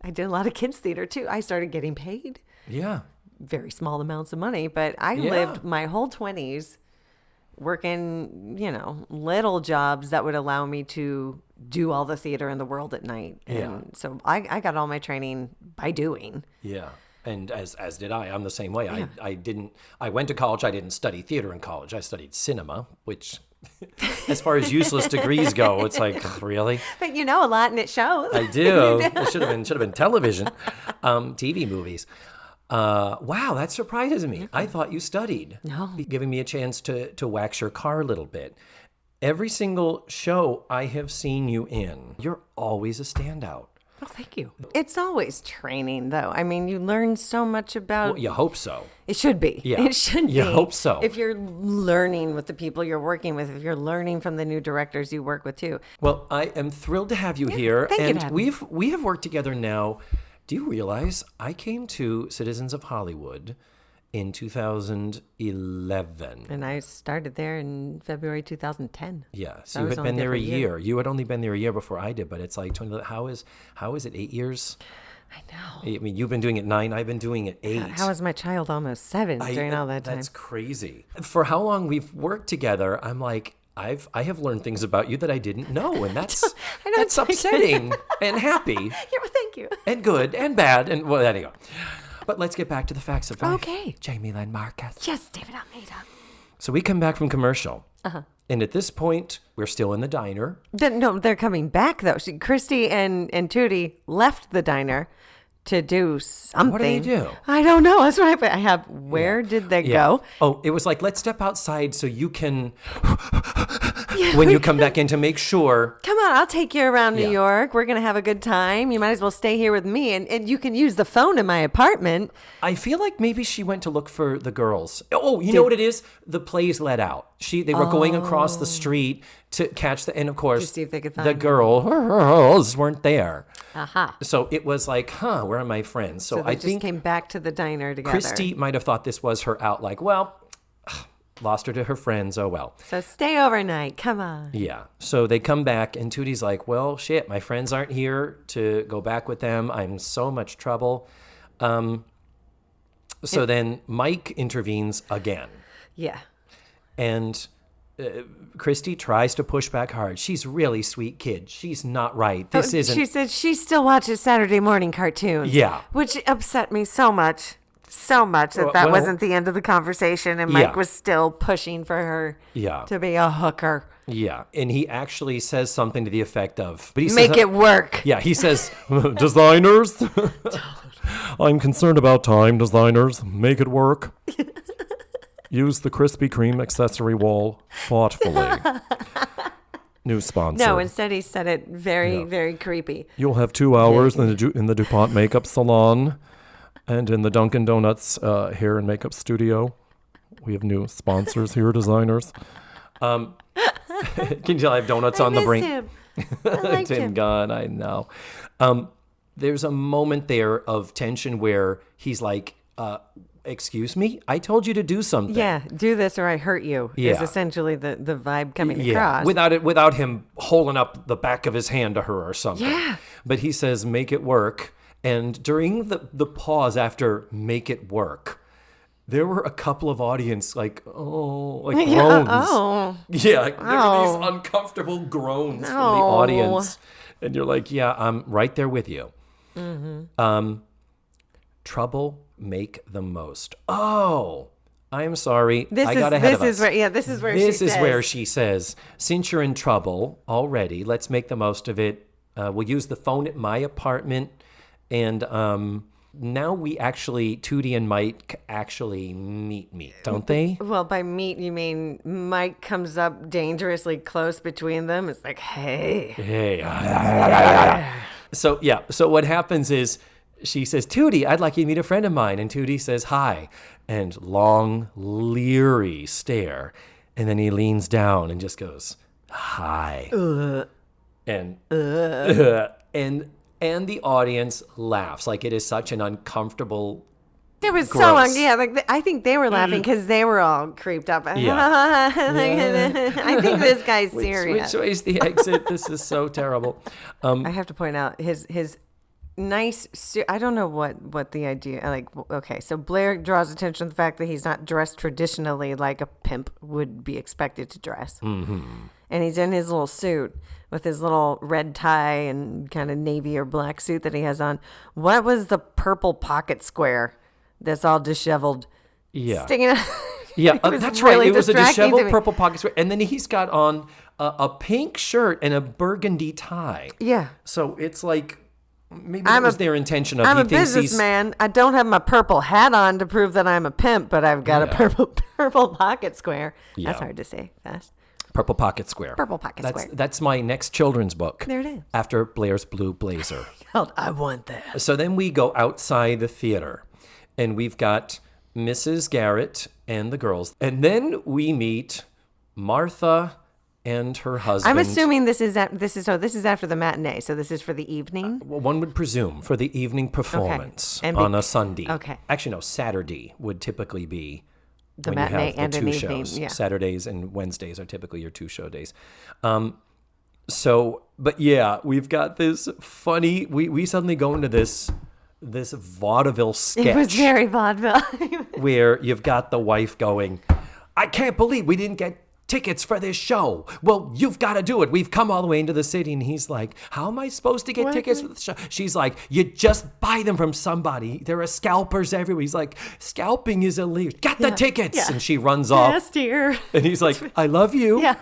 I did a lot of kids theater, too. I started getting paid. Yeah. Very small amounts of money, but I lived my whole 20s working, little jobs that would allow me to do all the theater in the world at night. And so I got all my training by doing. Yeah. And as did I. I'm the same way. Yeah. I went to college. I didn't study theater in college. I studied cinema, which as far as useless degrees go, it's like, really? But you know a lot and it shows. I do. It should have been television, TV movies. Wow, that surprises me. I thought you studied. No. Giving me a chance to wax your car a little bit. Every single show I have seen you in, you're always a standout. Oh, thank you. It's always training, though. I mean, you learn so much about... Well, you hope so. It should be. Yeah. It should be. You hope so. If you're learning with the people you're working with, if you're learning from the new directors you work with, too. Well, I am thrilled to have you here. Thank you and to have me. we have worked together now. Do you realize I came to Citizens of Hollywood in 2011? And I started there in February 2010. Yeah, so I you was had only been there there for a a year. year. You had only been there a year before I did, but it's like, how is it 8 years? I know. I mean, you've been doing it 9, I've been doing it 8. How is my child almost 7 during all that time? That's crazy. For how long we've worked together, I'm like, I have learned things about you that I didn't know, and that's I know, that's it's like- upsetting and happy Yeah, well, thank you. and good and bad and well, there you go. But let's get back to the facts of life. Okay. Jamie-Lyn Markos. Yes, David Almeida. So we come back from commercial, and at this point, we're still in the diner. No, they're coming back, though. Christy and Tootie left the diner to do something. What do they do? I don't know. That's what I have. Where did they go? Oh, it was like, let's step outside so you can, when you come back in, to make sure. Come on, I'll take you around New Yeah. York. We're going to have a good time. You might as well stay here with me, and you can use the phone in my apartment. I feel like maybe she went to look for the girls. Oh, you know what it is? The plays let out. They were going across the street to catch and of course, To see if they could the find girls weren't there. Aha. So it was like, where are my friends? So they I just think came back to the diner together. Christy might have thought this was her out, like, well, lost her to her friends. Oh, well. So stay overnight. Come on. Yeah. So they come back, and Tootie's like, well, shit, my friends aren't here to go back with them. I'm in so much trouble. So then Mike intervenes again. Yeah. And Christy tries to push back hard. She's a really sweet kid. She's not right. This isn't... She said she still watches Saturday morning cartoons. Yeah. Which upset me so much that Well, wasn't the end of the conversation, and Yeah. Mike was still pushing for her Yeah. to be a hooker. Yeah. And he actually says something to the effect of... But he Make says, it work. Yeah, he says, designers, I'm concerned about time, designers. Make it work. Use the Krispy Kreme accessory wall thoughtfully. New sponsor. No, instead he said it very, very creepy. You'll have 2 hours in the DuPont makeup salon and in the Dunkin' Donuts hair and makeup studio. We have new sponsors here, designers. Can you tell I have donuts on the miss brink? him. I liked Tim him. Gunn, I know. There's a moment there of tension where he's like, excuse me? I told you to do something. Yeah, do this or I hurt you is Yeah. essentially the vibe coming Yeah, across. without him holding up the back of his hand to her or something. Yeah. But he says, make it work. And during the pause after make it work, there were a couple of audience like groans. Yeah, there were these uncomfortable groans from the audience. And you're like, yeah, I'm right there with you. Trouble, make the most. Oh, I'm sorry. I got ahead of us. This is where She says, since you're in trouble already, let's make the most of it. We'll use the phone at my apartment. And now we actually, Tootie and Mike actually meet, don't they? Well, by meet, you mean Mike comes up dangerously close between them. It's like, hey. Hey. So what happens is she says, Tootie, I'd like you to meet a friend of mine. And Tootie says, hi. And long, leery stare. And then he leans down and just goes, hi. And the audience laughs like it is such an uncomfortable. It was so gross. I think they were laughing because they were all creeped up. Yeah. I think this guy's serious. Which way's the exit? This is so terrible. I have to point out his nice suit. I don't know what the idea, like, okay, so Blair draws attention to the fact that he's not dressed traditionally like a pimp would be expected to dress. Mm-hmm. And he's in his little suit with his little red tie and kind of navy or black suit that he has on. What was the purple pocket square that's all disheveled? Yeah. Sticking out? Yeah, It was that's really right. It was a distracting to disheveled me. purple pocket square. And then he's got on a pink shirt and a burgundy tie. Yeah. So it's like maybe that was their intention of. I'm a businessman. I don't have my purple hat on to prove that I'm a pimp, but I've got a purple pocket square. Yeah. That's hard to say fast. Purple Pocket Square. Purple Pocket Square. That's my next children's book. There it is. After Blair's Blue Blazer. I want that. So then we go outside the theater, and we've got Mrs. Garrett and the girls. And then we meet Martha and her husband. I'm assuming this is after the matinee, so this is for the evening. Well, one would presume for the evening performance on a Sunday. Okay. Actually, no, Saturday would typically be the when matinee you have the and two an shows. evening. Yeah. Saturdays and Wednesdays are typically your 2 show days. But yeah, we've got this funny. We suddenly go into this vaudeville sketch. It was very vaudeville. Where you've got the wife going, I can't believe we didn't get tickets for this show. Well, you've got to do it. We've come all the way into the city. And he's like, how am I supposed to get tickets for the show? She's like, you just buy them from somebody. There are scalpers everywhere. He's like, scalping is illegal. Get the tickets. Yeah. And she runs off. Yes, dear. And he's like, I love you. Yeah.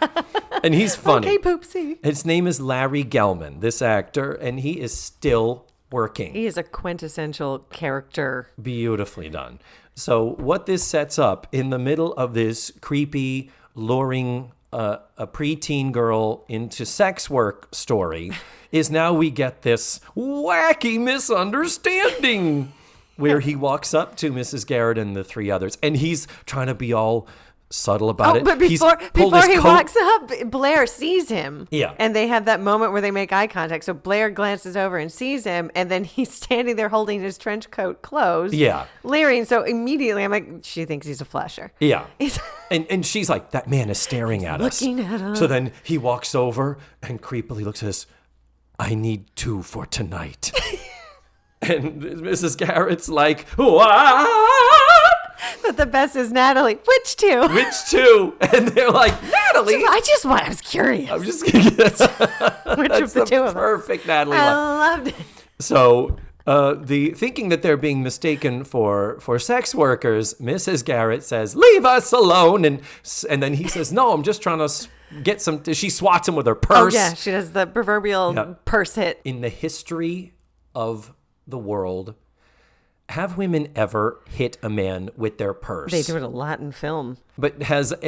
And he's funny. Okay, poopsie. His name is Larry Gelman, this actor, and he is still working. He is a quintessential character. Beautifully done. So what this sets up in the middle of this creepy, luring a preteen girl into sex work story is now we get this wacky misunderstanding where he walks up to Mrs. Garrett and the 3 others, and he's trying to be all subtle about it. But before he walks up, Blair sees him. Yeah. And they have that moment where they make eye contact. So Blair glances over and sees him, and then he's standing there holding his trench coat closed. Yeah. Leering. So immediately I'm like, she thinks he's a flasher. Yeah. And she's like, that man is staring at us. Looking at us. So then he walks over and creepily looks at us. I need 2 for tonight. And Mrs. Garrett's like, what? But the best is Natalie. Which 2? Which 2? And they're like, Natalie. I was curious. I'm just kidding. Which of the 2 of us? Perfect Natalie. I loved it. So the thinking that they're being mistaken for sex workers, Mrs. Garrett says, leave us alone. And then he says, no, I'm just trying to get some. She swats him with her purse. Oh, yeah. She does the proverbial purse hit. In the history of the world, have women ever hit a man with their purse? They do it a lot in film. But have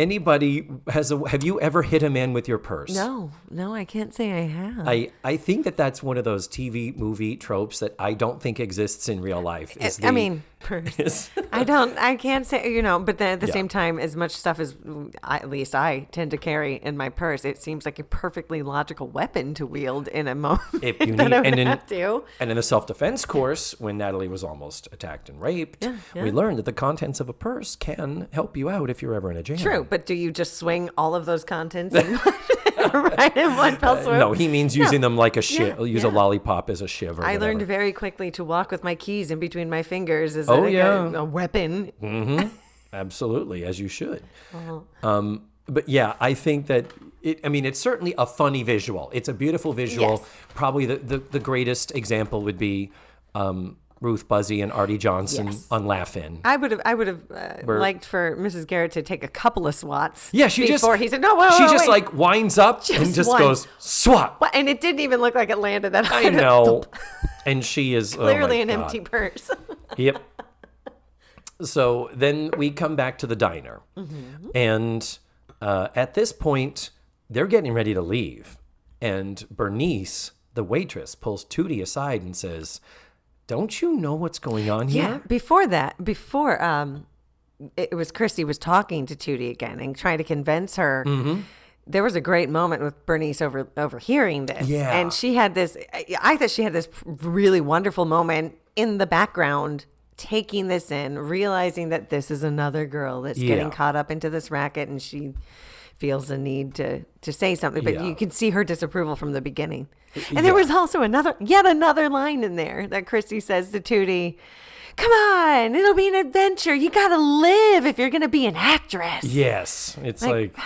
you ever hit a man with your purse? No, I can't say I have. I think that's one of those TV movie tropes that I don't think exists in real life. Purse. I can't say, but then at the same time, as much stuff as at least I tend to carry in my purse, it seems like a perfectly logical weapon to wield in a moment. If you need, and in the self-defense course, when Natalie was almost attacked and raped, we learned that the contents of a purse can help you out if you're ever in a jam. True, but do you just swing all of those contents right in one fell swoop? No, he means using them like a shiv. Use a lollipop as a shiv. I learned very quickly to walk with my keys in between my fingers as a weapon. Mm-hmm. Absolutely, as you should. But yeah, I think that it's certainly a funny visual. It's a beautiful visual. Yes. Probably the greatest example would be Ruth Buzzy and Artie Johnson on Laugh-In. I would have liked for Mrs. Garrett to take a couple of swats. Yeah, he said no. Wait. Like winds up and just goes swat. Well, and it didn't even look like it landed that hard. I know. And she is clearly an empty purse. Yep. So then we come back to the diner, and at this point they're getting ready to leave, and Bernice, the waitress, pulls Tootie aside and says, don't you know what's going on here? Yeah, before it was Christy was talking to Tootie again and trying to convince her. Mm-hmm. There was a great moment with Bernice overhearing this. Yeah. And I thought she had this really wonderful moment in the background, taking this in, realizing that this is another girl that's getting caught up into this racket, and she feels the need to say something, but you can see her disapproval from the beginning. And there was also yet another line in there that Christy says to Tootie, come on, it'll be an adventure. You got to live if you're going to be an actress. Yes. It's like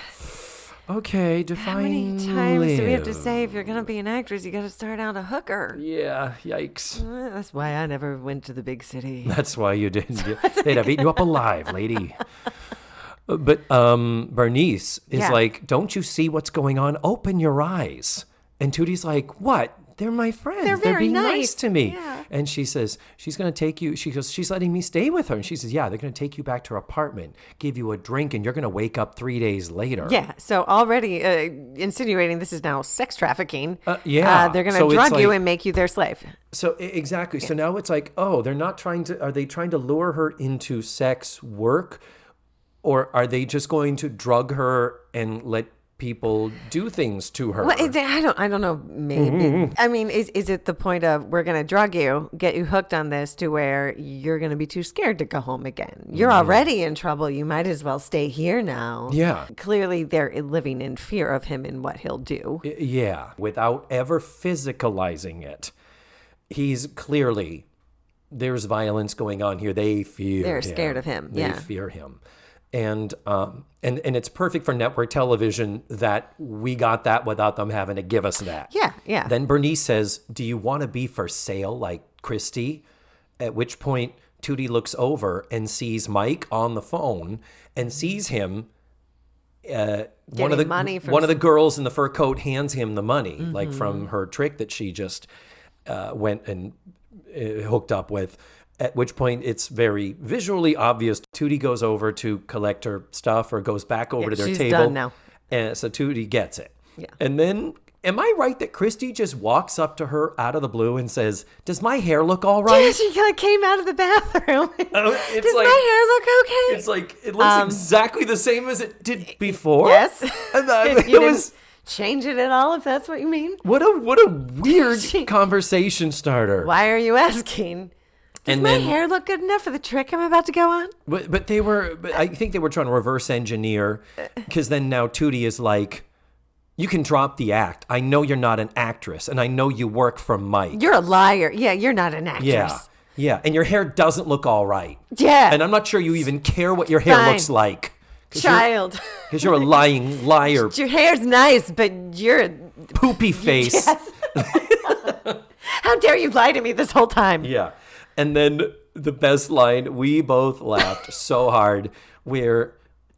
okay, define how many times do we have to say if you're going to be an actress, you got to start out a hooker? Yeah, yikes. That's why I never went to the big city. That's why you didn't. They'd have eaten you up alive, lady. But Bernice is like, don't you see what's going on? Open your eyes. And Tootie's like, what? they're my friends. They're very being nice nice to me. Yeah. And she says, she's going to take you. She goes, she's letting me stay with her. And she says, yeah, they're going to take you back to her apartment, give you a drink, and you're going to wake up 3 days later. Yeah. So already insinuating this is now sex trafficking. Yeah. They're going to So it's drug you like- and make you their slave. So exactly. So now it's like, oh, they're not trying to, are they trying to lure her into sex work? Or are they just going to drug her and let people do things to her? Well, I don't know. Maybe. I mean, is it the point of we're going to drug you, get you hooked on this to where you're going to be too scared to go home again? You're already in trouble. You might as well stay here now. Yeah. Clearly, they're living in fear of him and what he'll do. Yeah. Without ever physicalizing it. He's clearly, there's violence going on here. They fear They're him. scared of him. They Yeah. fear him. And it's perfect for network television that we got that without them having to give us that. Yeah. Yeah. Then Bernice says, do you want to be for sale like Christy? At which point Tootie looks over and sees Mike on the phone and sees him. One of the girls in the fur coat hands him the money, like from her trick that she just went and hooked up with. At which point it's very visually obvious. Tootie goes over to collect her stuff or goes back over to their she's table. done now. And so Tootie gets it. Yeah. And then, am I right that Christy just walks up to her out of the blue and says, does my hair look all right? Yeah, she kind of came out of the bathroom. It's Does like- my hair look okay? It's like, it looks exactly the same as it did before. Yes. And If you didn't change it at all, if that's what you mean. what a weird conversation starter. Why are you asking? Does And my then- hair look good enough for the trick I'm about to go on? But I think they were trying to reverse engineer, because then now Tootie is like, you can drop the act. I know you're not an actress, and I know you work for Mike. You're a liar. Yeah, you're not an actress. Yeah. And your hair doesn't look all right. Yeah. And I'm not sure you even care what your hair Fine. looks like. Child. Because you're a lying liar, Your hair's nice, but you're a... poopy face. How dare you lie to me this whole time? Yeah. And then the best line, we both laughed so hard, where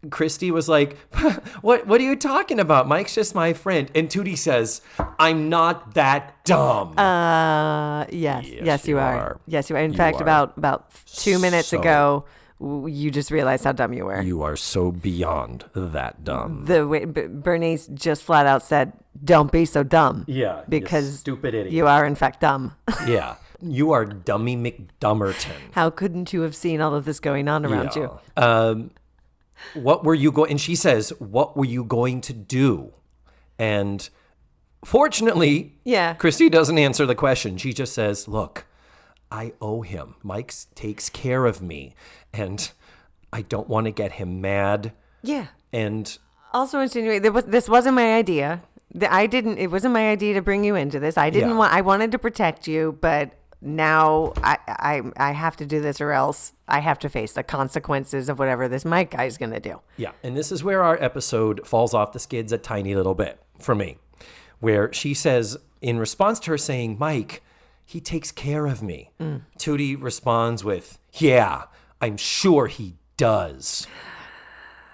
Christy was like, what are you talking about? Mike's just my friend. And Tootie says, I'm not that dumb. Yes, you are. Yes, you are. In fact, about 2 minutes ago, you just realized how dumb you were. You are so beyond that dumb. The way Bernice just flat out said, don't be so dumb. Yeah, you Because stupid idiot. you are, in fact, dumb. Yeah. You are Dummy McDummerton. How couldn't you have seen all of this going on around you? What were you going? And she says, what were you going to do? And fortunately, Christy doesn't answer the question. She just says, look, I owe him. Mike takes care of me, and I don't want to get him mad. Yeah. And Also insinuate this wasn't my idea. It wasn't my idea to bring you into this. I wanted to protect you, but now I have to do this, or else I have to face the consequences of whatever this Mike guy's going to do. yeah, and this is where our episode falls off the skids a tiny little bit for me, where she says, in response to her saying, Mike, he takes care of me. Tootie responds with, yeah, I'm sure he does.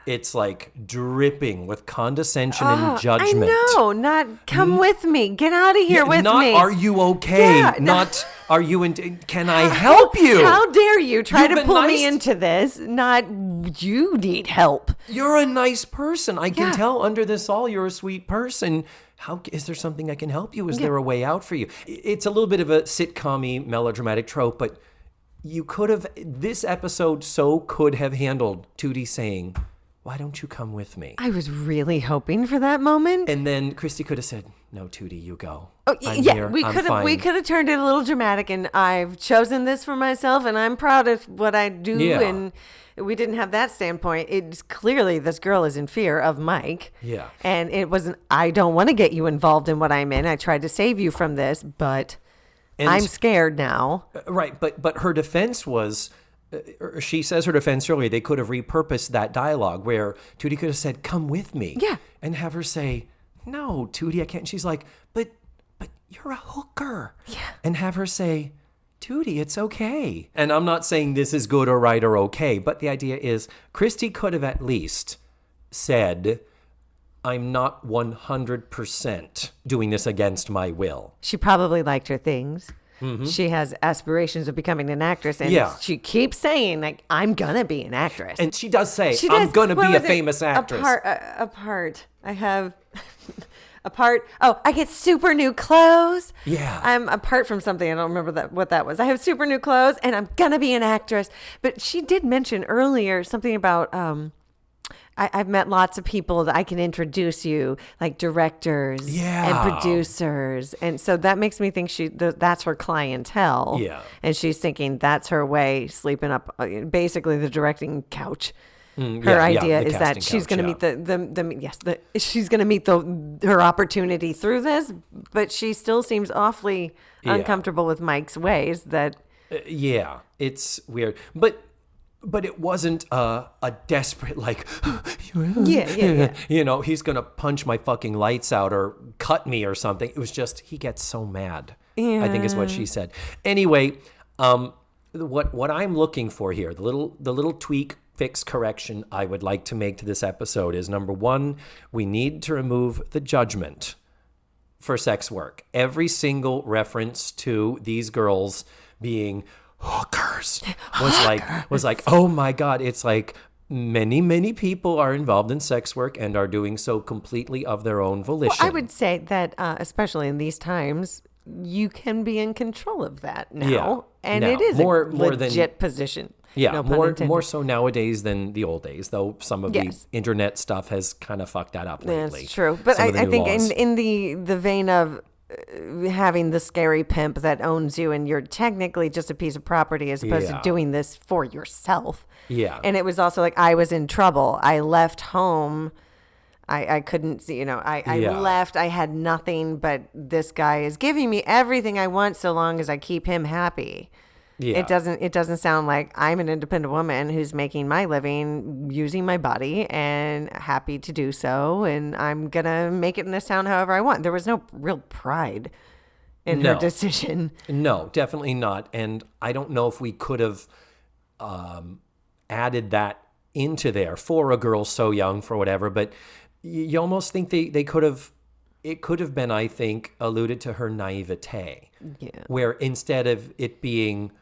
It's like dripping with condescension and judgment. I know. Not come with me. Get out of here with not me. Are you okay? Yeah, not are you can I help you? How dare you try You've to been pull nice me into this? Not you need help. You're a nice person. I can tell under this all you're a sweet person. How is there something I can help you? Is there a way out for you? It's a little bit of a sitcom-y melodramatic trope, but you could have, this episode could have handled Tootie saying, why don't you come with me? I was really hoping for that moment. And then Christy could have said, no, Tootie, you go. Oh, I'm yeah, here. we I'm could have fine." turned it a little dramatic, and I've chosen this for myself, and I'm proud of what I do. Yeah. And we didn't have that standpoint. It's clearly this girl is in fear of Mike. Yeah. And it wasn't, I don't want to get you involved in what I'm in. I tried to save you from this, but I'm scared now. Right, but her defense was, she says her defense earlier, they could have repurposed that dialogue where Tootie could have said, come with me. Yeah. And have her say, no, Tootie, I can't. And she's like, but you're a hooker. Yeah. And have her say, Tootie, it's okay. And I'm not saying this is good or right or okay, but the idea is Christy could have at least said, I'm not 100% doing this against my will. She probably liked her things. She has aspirations of becoming an actress, and she keeps saying, like, I'm gonna be an actress. And she does say, I'm gonna be a famous actress. I have a part. Oh, I get super new clothes. Yeah. I'm apart from something. I don't remember what that was. I have super new clothes, and I'm gonna be an actress. But she did mention earlier something about I've met lots of people that I can introduce you, like directors and producers. And so that makes me think that's her clientele. Yeah. And she's thinking that's her way, sleeping up, basically the directing couch. Her idea is that she's going to meet she's going to meet her opportunity through this, but she still seems awfully uncomfortable with Mike's ways. That it's weird, but it wasn't a desperate, like, you know, he's going to punch my fucking lights out or cut me or something. It was just, he gets so mad, I think is what she said. Anyway, what I'm looking for here, the little tweak, fix, correction I would like to make to this episode is, number one, we need to remove the judgment for sex work. Every single reference to these girls being hookers was like, oh my God, it's like many people are involved in sex work and are doing so completely of their own volition. Well, I would say that especially in these times, you can be in control of that now, and it is more a legit position. Yeah, more so nowadays than the old days, though some of the internet stuff has kind of fucked that up lately. That's true. But I think in the vein of having the scary pimp that owns you and you're technically just a piece of property as opposed to doing this for yourself. Yeah. And it was also like, I was in trouble. I left home. I couldn't see, I left. I had nothing, but this guy is giving me everything I want so long as I keep him happy. Yeah. It doesn't sound like I'm an independent woman who's making my living using my body and happy to do so, and I'm gonna make it in this town however I want. There was no real pride in her decision. No, definitely not. And I don't know if we could have added that into there for a girl so young, for whatever, but you almost think they could have. It could have been, I think, alluded to her naivete. Yeah. Where instead of it being,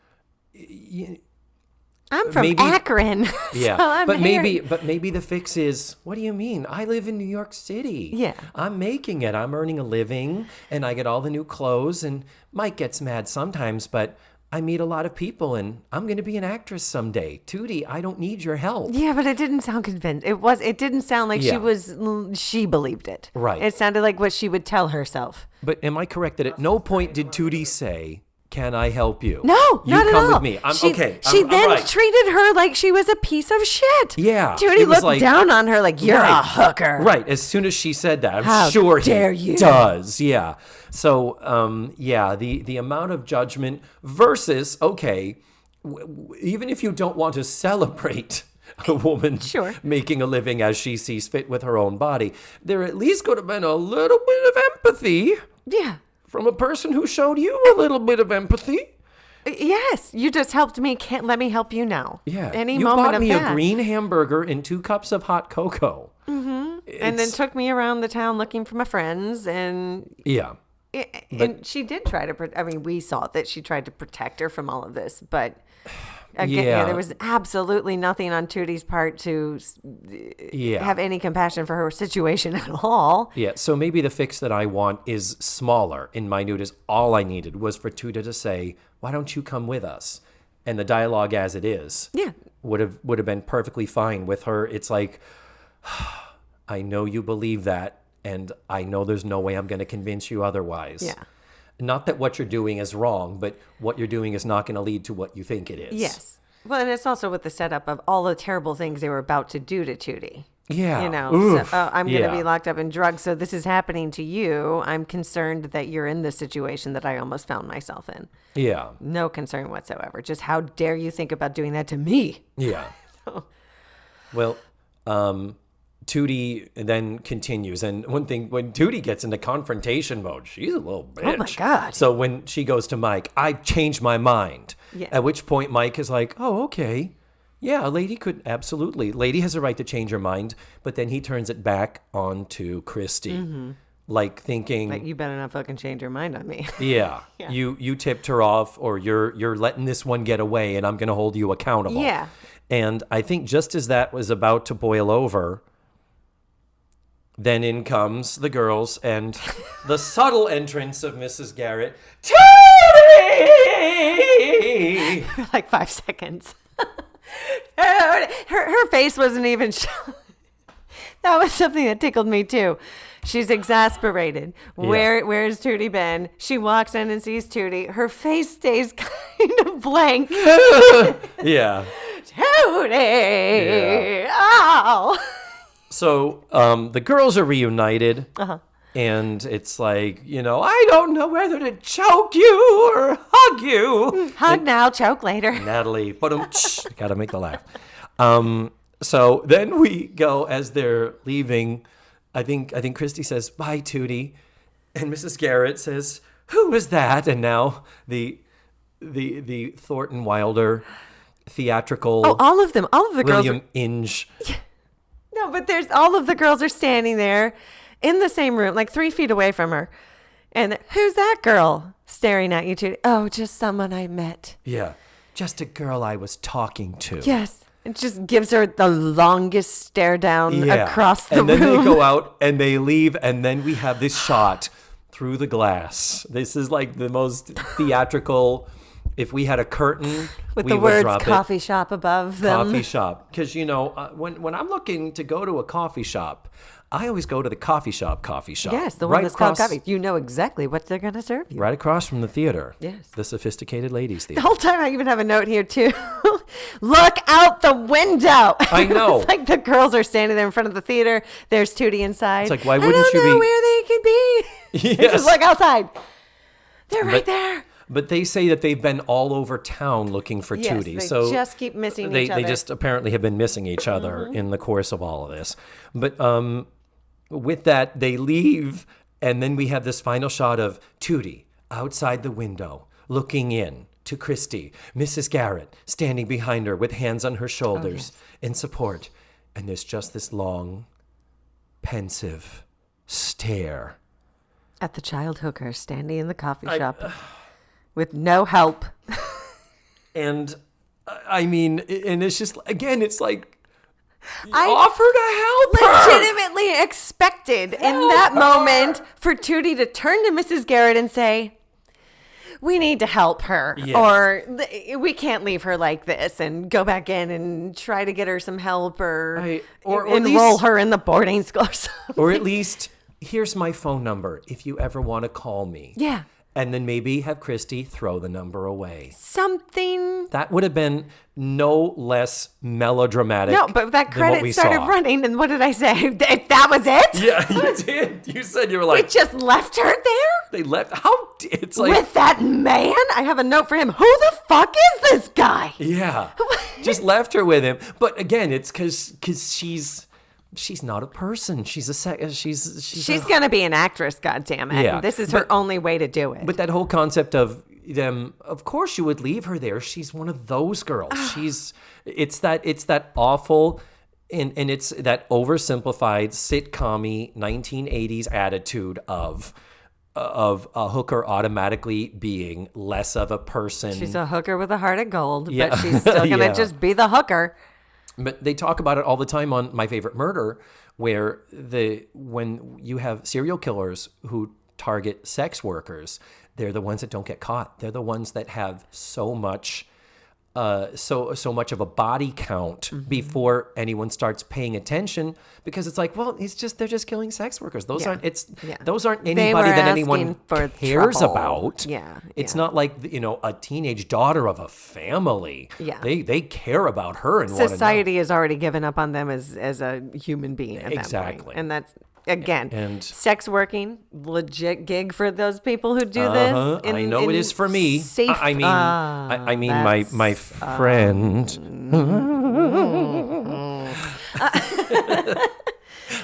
I'm from Akron. Yeah. So maybe the fix is, what do you mean? I live in New York City. Yeah. I'm making it. I'm earning a living and I get all the new clothes, and Mike gets mad sometimes, but I meet a lot of people and I'm going to be an actress someday. Tootie, I don't need your help. Yeah, but it didn't sound convinced. It didn't sound like she believed it. Right. It sounded like what she would tell herself. But am I correct that at no point did Tootie say, can I help you? No, not at all. You come with me. I'm okay. She then treated her like she was a piece of shit. Yeah. Tootie looked down on her like, you're a hooker. Right. As soon as she said that, I'm sure he does. Yeah. So, the amount of judgment versus, even if you don't want to celebrate a woman making a living as she sees fit with her own body, there at least could have been a little bit of empathy. Yeah. From a person who showed you a little bit of empathy. Yes, you just helped me. Can't let me help you now. Yeah, any you moment bought of me that. A green hamburger and 2 cups of hot cocoa. Mm-hmm. And then took me around the town looking for my friends, and and she did try to. We saw that she tried to protect her from all of this, but. Again, there was absolutely nothing on Tootie's part to have any compassion for her situation at all. Yeah, so maybe the fix that I want is smaller and minute. Is all I needed was for Tootie to say, why don't you come with us? And the dialogue as it is would have been perfectly fine with her. It's like, I know you believe that, and I know there's no way I'm going to convince you otherwise. Yeah. Not that what you're doing is wrong, but what you're doing is not going to lead to what you think it is. Yes. Well, and it's also with the setup of all the terrible things they were about to do to Tootie. Yeah. I'm going to be locked up in drugs, so this is happening to you. I'm concerned that you're in this situation that I almost found myself in. Yeah. No concern whatsoever. Just how dare you think about doing that to me? Yeah. Well, Tootie then continues, and one thing, when Tootie gets into confrontation mode, she's a little bitch. Oh my God. So when she goes to Mike, I've changed my mind. Yeah. At which point Mike is like, oh, okay. Yeah, a lady could absolutely. Lady has a right to change her mind, but then he turns it back onto Christy. Like thinking, Like, you better not fucking change your mind on me. yeah, Yeah. you tipped her off, or you're letting this one get away, and I'm going to hold you accountable. Yeah. And I think just as that was about to boil over, then in comes the girls and the subtle entrance of Mrs. Garrett. Tony! Like 5 seconds. her face wasn't even that was something that tickled me too. She's exasperated. Where's Tootie been? She walks in and sees Tootie. Her face stays kind of blank. Yeah. Tootie! Yeah. Oh! So the girls are reunited. And it's like, I don't know whether to choke you or hug you. Hug now, choke later. Natalie, gotta make the laugh. So then we go as they're leaving. I think Christy says, "Bye, Tootie," and Mrs. Garrett says, "Who was that?" And now the Thornton Wilder theatrical. Oh, all of the girls. William Inge. No, but all of the girls are standing there in the same room, like 3 feet away from her. And who's that girl staring at you, Tootie? Oh, just someone I met. Yeah, just a girl I was talking to. Yes. It just gives her the longest stare down across the room. And then they go out and they leave, and then we have this shot through the glass. This is like the most theatrical. If we had a curtain, with we the would words drop coffee shop above them. Coffee shop. Because, when I'm looking to go to a coffee shop, I always go to the coffee shop. Yes, the one that's called coffee. You know exactly what they're going to serve you. Right across from the theater. Yes. The Sophisticated Ladies Theater. The whole time I even have a note here, too. Look out the window. I know. It's like the girls are standing there in front of the theater. There's Tootie inside. It's like, why wouldn't you be? I don't know where they could be. Yes. Just look outside. They're right there. But they say that they've been all over town looking for Tootie. They just keep missing each other. They just apparently have been missing each other in the course of all of this. But with that, they leave, and then we have this final shot of Tootie outside the window, looking in to Christy, Mrs. Garrett standing behind her with hands on her shoulders in support. And there's just this long, pensive stare. At the child hooker standing in the coffee shop with no help. And I mean, and it's just, again, it's like, I offered to help her. Legitimately expected in that moment for Tootie to turn to Mrs. Garrett and say, we need to help her, or we can't leave her like this, and go back in and try to get her some help, or enroll her in the boarding school or something. Or at least, here's my phone number if you ever want to call me. Yeah. And then maybe have Christy throw the number away. Something. That would have been no less melodramatic. No, but that credit started running, and what did I say? That was it? Yeah, you did. You said you were like... We just left her there? They left... How... It's like... With that man? I have a note for him. Who the fuck is this guy? Yeah. Just left her with him. But again, it's because she's not a person. She's gonna be an actress, goddammit. Yeah. This is her only way to do it. But that whole concept of them, of course you would leave her there. She's one of those girls. It's that awful, and it's that oversimplified sitcom-y 1980s attitude of a hooker automatically being less of a person. She's a hooker with a heart of gold, but she's still gonna just be the hooker. But they talk about it all the time on My Favorite Murder, where when you have serial killers who target sex workers, they're the ones that don't get caught. They're the ones that have so much so much of a body count before anyone starts paying attention, because it's like, well, they're just killing sex workers. Those aren't anybody that anyone cares about. It's not like, a teenage daughter of a family. They care about her and society has already given up on them as a human being at that point. And that's, again, and sex working, legit gig for those people who do this. I know it is for me. Safe, I mean my friend.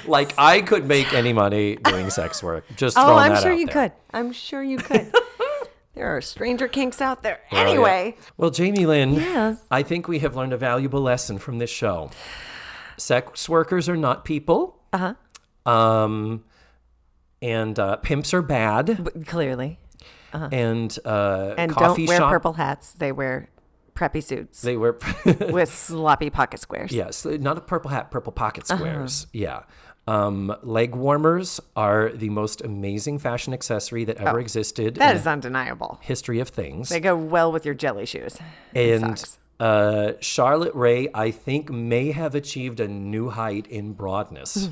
Like, I could make any money doing sex work. Just throwing that out there. I'm sure you could. There are stranger kinks out there. Anyway. Well, Jamie-Lyn, Yes. I think we have learned a valuable lesson from this show. Sex workers are not people. And pimps are bad. Clearly. And don't coffee wear shop. purple hats. They wear preppy suits They wear. with sloppy pocket squares. Yes, not a purple hat, purple pocket squares. Yeah. Leg warmers are the most amazing fashion accessory that ever existed. That in is undeniable. history of things. They go well with your jelly shoes. And Socks. Charlotte Rae, I think, may have achieved a new height in broadness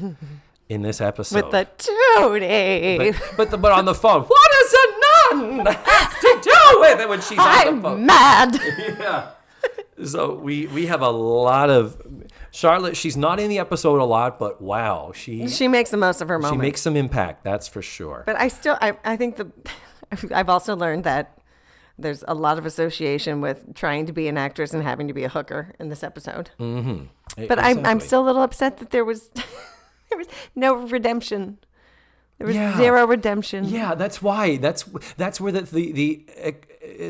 in this episode. With the tootie. but on the phone, what does a nun have to do with it when she's on the phone? I'm mad. Yeah. So we have a lot of Charlotte. She's not in the episode a lot, but wow, She makes the most of her she moments. makes some impact. That's for sure. But I think I've also learned that there's a lot of association with trying to be an actress and having to be a hooker in this episode. Mm-hmm. But I'm still a little upset that there was no redemption. There was zero redemption. Yeah, that's why. That's where the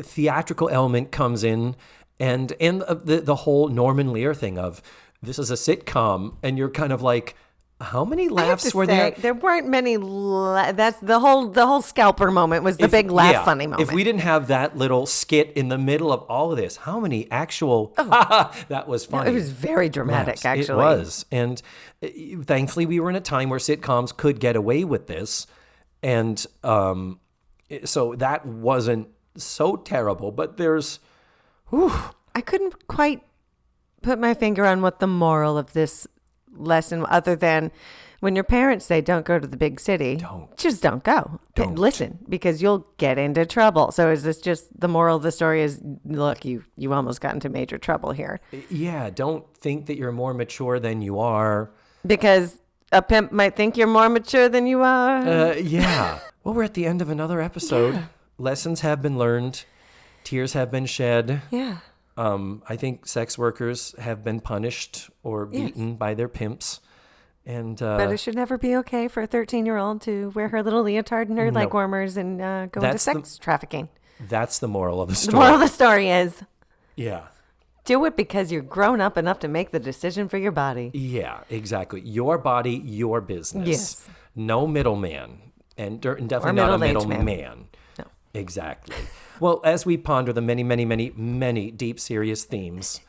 theatrical element comes in, and the whole Norman Lear thing of this is a sitcom, and you're kind of like, how many laughs were there? There weren't many. That's the whole scalper moment was the big laugh funny moment. If we didn't have that little skit in the middle of all of this, how many actual that was funny. It was very dramatic, Yes, actually. It was. And thankfully we were in a time where sitcoms could get away with this. And so that wasn't so terrible, but there's I couldn't quite put my finger on what the moral of this lesson, other than when your parents say don't go to the big city, just don't go. Listen, because you'll get into trouble. So is this just the moral of the story is, look, you almost got into major trouble here. Yeah, don't think that you're more mature than you are. Because a pimp might think you're more mature than you are. Yeah. Well, we're at the end of another episode. Yeah. Lessons have been learned. Tears have been shed. Yeah. I think sex workers have been punished or beaten by their pimps. And but it should never be okay for a 13-year-old to wear her little leotard and her leg warmers and go into sex trafficking. That's the moral of the story. The moral of the story is, do it because you're grown up enough to make the decision for your body. Yeah, exactly. Your body, your business. Yes. No middleman. And definitely not a middleman. No. Exactly. Well, as we ponder the many, many, many, many deep, serious themes,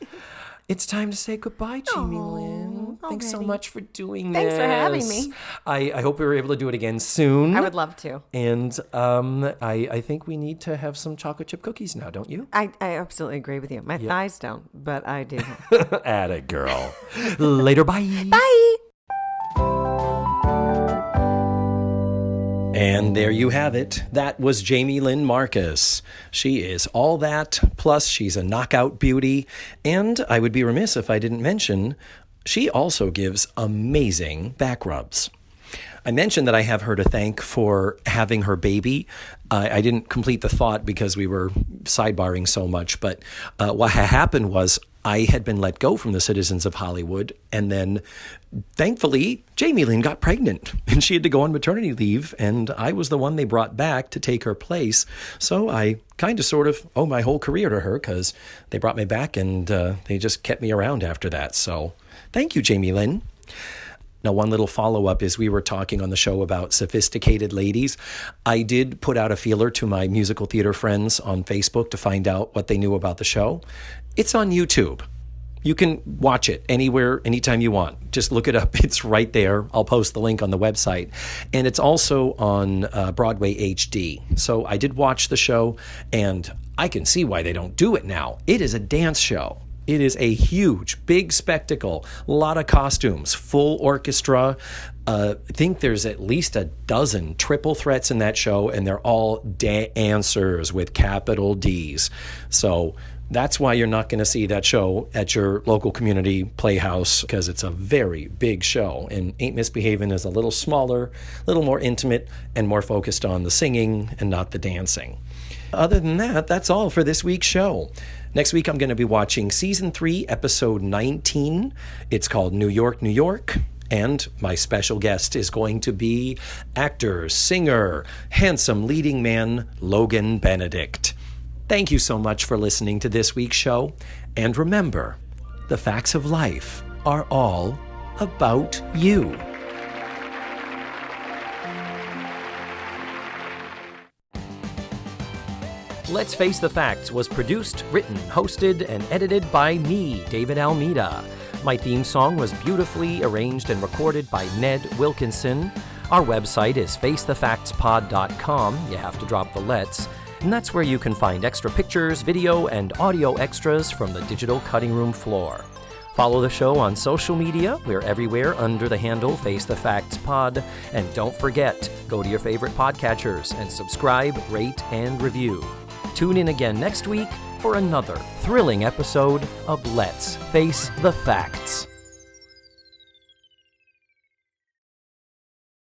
it's time to say goodbye, Jamie-Lyn. Thanks so much for doing this. Thanks for having me. I hope we were able to do it again soon. I would love to. And I think we need to have some chocolate chip cookies now, don't you? I absolutely agree with you. My thighs don't, but I do. Atta girl. Later, bye. Bye. And there you have it. That was Jamie-Lyn Markos. She is all that, plus she's a knockout beauty. And I would be remiss if I didn't mention, she also gives amazing back rubs. I mentioned that I have her to thank for having her baby. I didn't complete the thought because we were sidebarring so much, but what happened was I had been let go from the Citizens of Hollywood, and then thankfully Jamie-Lyn got pregnant and she had to go on maternity leave, and I was the one they brought back to take her place. So I kind of sort of owe my whole career to her because they brought me back and they just kept me around after that. So thank you, Jamie-Lyn. Now, one little follow-up is we were talking on the show about sophisticated ladies. I did put out a feeler to my musical theater friends on Facebook to find out what they knew about the show. It's on YouTube. You can watch it anywhere, anytime you want. Just look it up. It's right there. I'll post the link on the website. And it's also on Broadway HD. So I did watch the show, and I can see why they don't do it now. It is a dance show. It is a huge, big spectacle, a lot of costumes, full orchestra. I think there's at least a dozen triple threats in that show, and they're all dancers with capital D's. So that's why you're not going to see that show at your local community playhouse, because it's a very big show. And Ain't Misbehavin' is a little smaller, a little more intimate, and more focused on the singing and not the dancing. Other than that, that's all for this week's show. Next week, I'm going to be watching Season 3, Episode 19. It's called New York, New York. And my special guest is going to be actor, singer, handsome leading man, Logan Benedict. Thank you so much for listening to this week's show. And remember, the facts of life are all about you. Let's Face the Facts was produced, written, hosted, and edited by me, David Almeida. My theme song was beautifully arranged and recorded by Ned Wilkinson. Our website is facethefactspod.com. You have to drop the let's. And that's where you can find extra pictures, video, and audio extras from the digital cutting room floor. Follow the show on social media. We're everywhere under the handle Face the Facts Pod. And don't forget, go to your favorite podcatchers and subscribe, rate, and review. Tune in again next week for another thrilling episode of Let's Face the Facts.